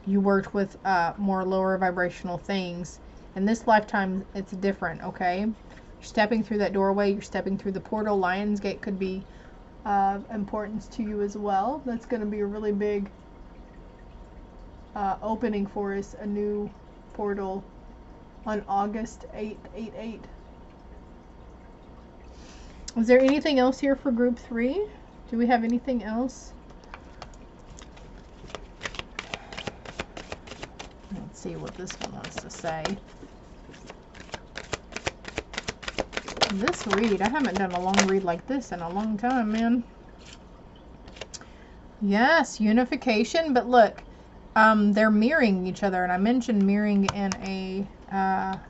you worked with more lower vibrational things. In this lifetime, it's different, okay? You're stepping through that doorway. You're stepping through the portal. Lion's Gate could be of importance to you as well. That's going to be a really big opening for us, a new portal on August 8th, 8/8. Is there anything else here for group 3? Do we have anything else? Let's see what this one wants to say. This read, I haven't done a long read like this in a long time, man. Yes, unification, but look, they're mirroring each other, and I mentioned mirroring in a,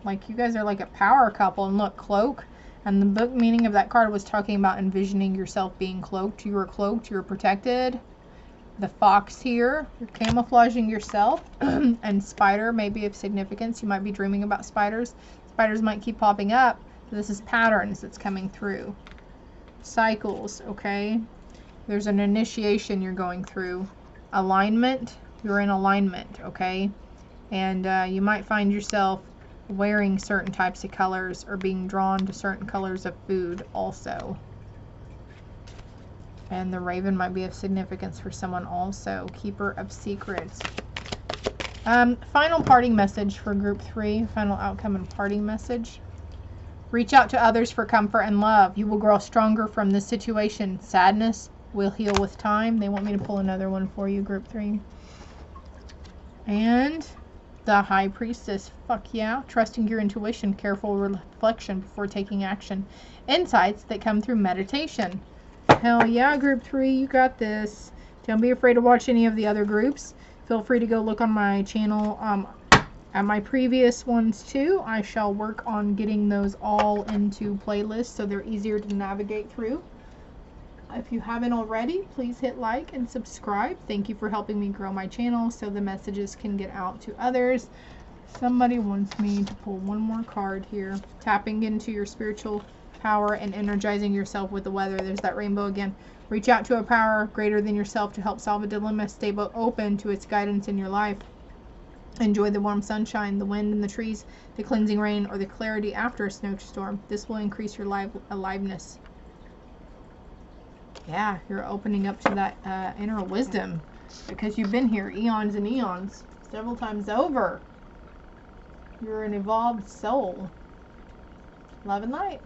like you guys are like a power couple, and look, cloak, and the book meaning of that card was talking about envisioning yourself being cloaked. You were cloaked, you were protected. The fox here, you're camouflaging yourself, and spider may be of significance. You might be dreaming about spiders. Spiders might keep popping up. This is patterns that's coming through. Cycles, okay? There's an initiation you're going through. Alignment, you're in alignment, okay? And you might find yourself wearing certain types of colors or being drawn to certain colors of food also. And the raven might be of significance for someone also. Keeper of secrets. Final parting message for group 3. Final outcome and parting message. Reach out to others for comfort and love. You will grow stronger from this situation. Sadness will heal with time. They want me to pull another one for you, group 3. And the High Priestess. Fuck yeah. Trusting your intuition. Careful reflection before taking action. Insights that come through meditation. Hell yeah, group 3, you got this. Don't be afraid to watch any of the other groups. Feel free to go look on my channel at my previous ones too. I shall work on getting those all into playlists so they're easier to navigate through. If you haven't already, please hit like and subscribe. Thank you for helping me grow my channel so the messages can get out to others. Somebody wants me to pull one more card here. Tapping into your spiritual power and energizing yourself with the weather. There's that rainbow again. Reach out to a power greater than yourself to help solve a dilemma. Stay open to its guidance in your life. Enjoy the warm sunshine, the wind in the trees, the cleansing rain, or the clarity after a snowstorm. This will increase your aliveness. Yeah, you're opening up to that inner wisdom because you've been here eons and eons, several times over. You're an evolved soul. Love and light.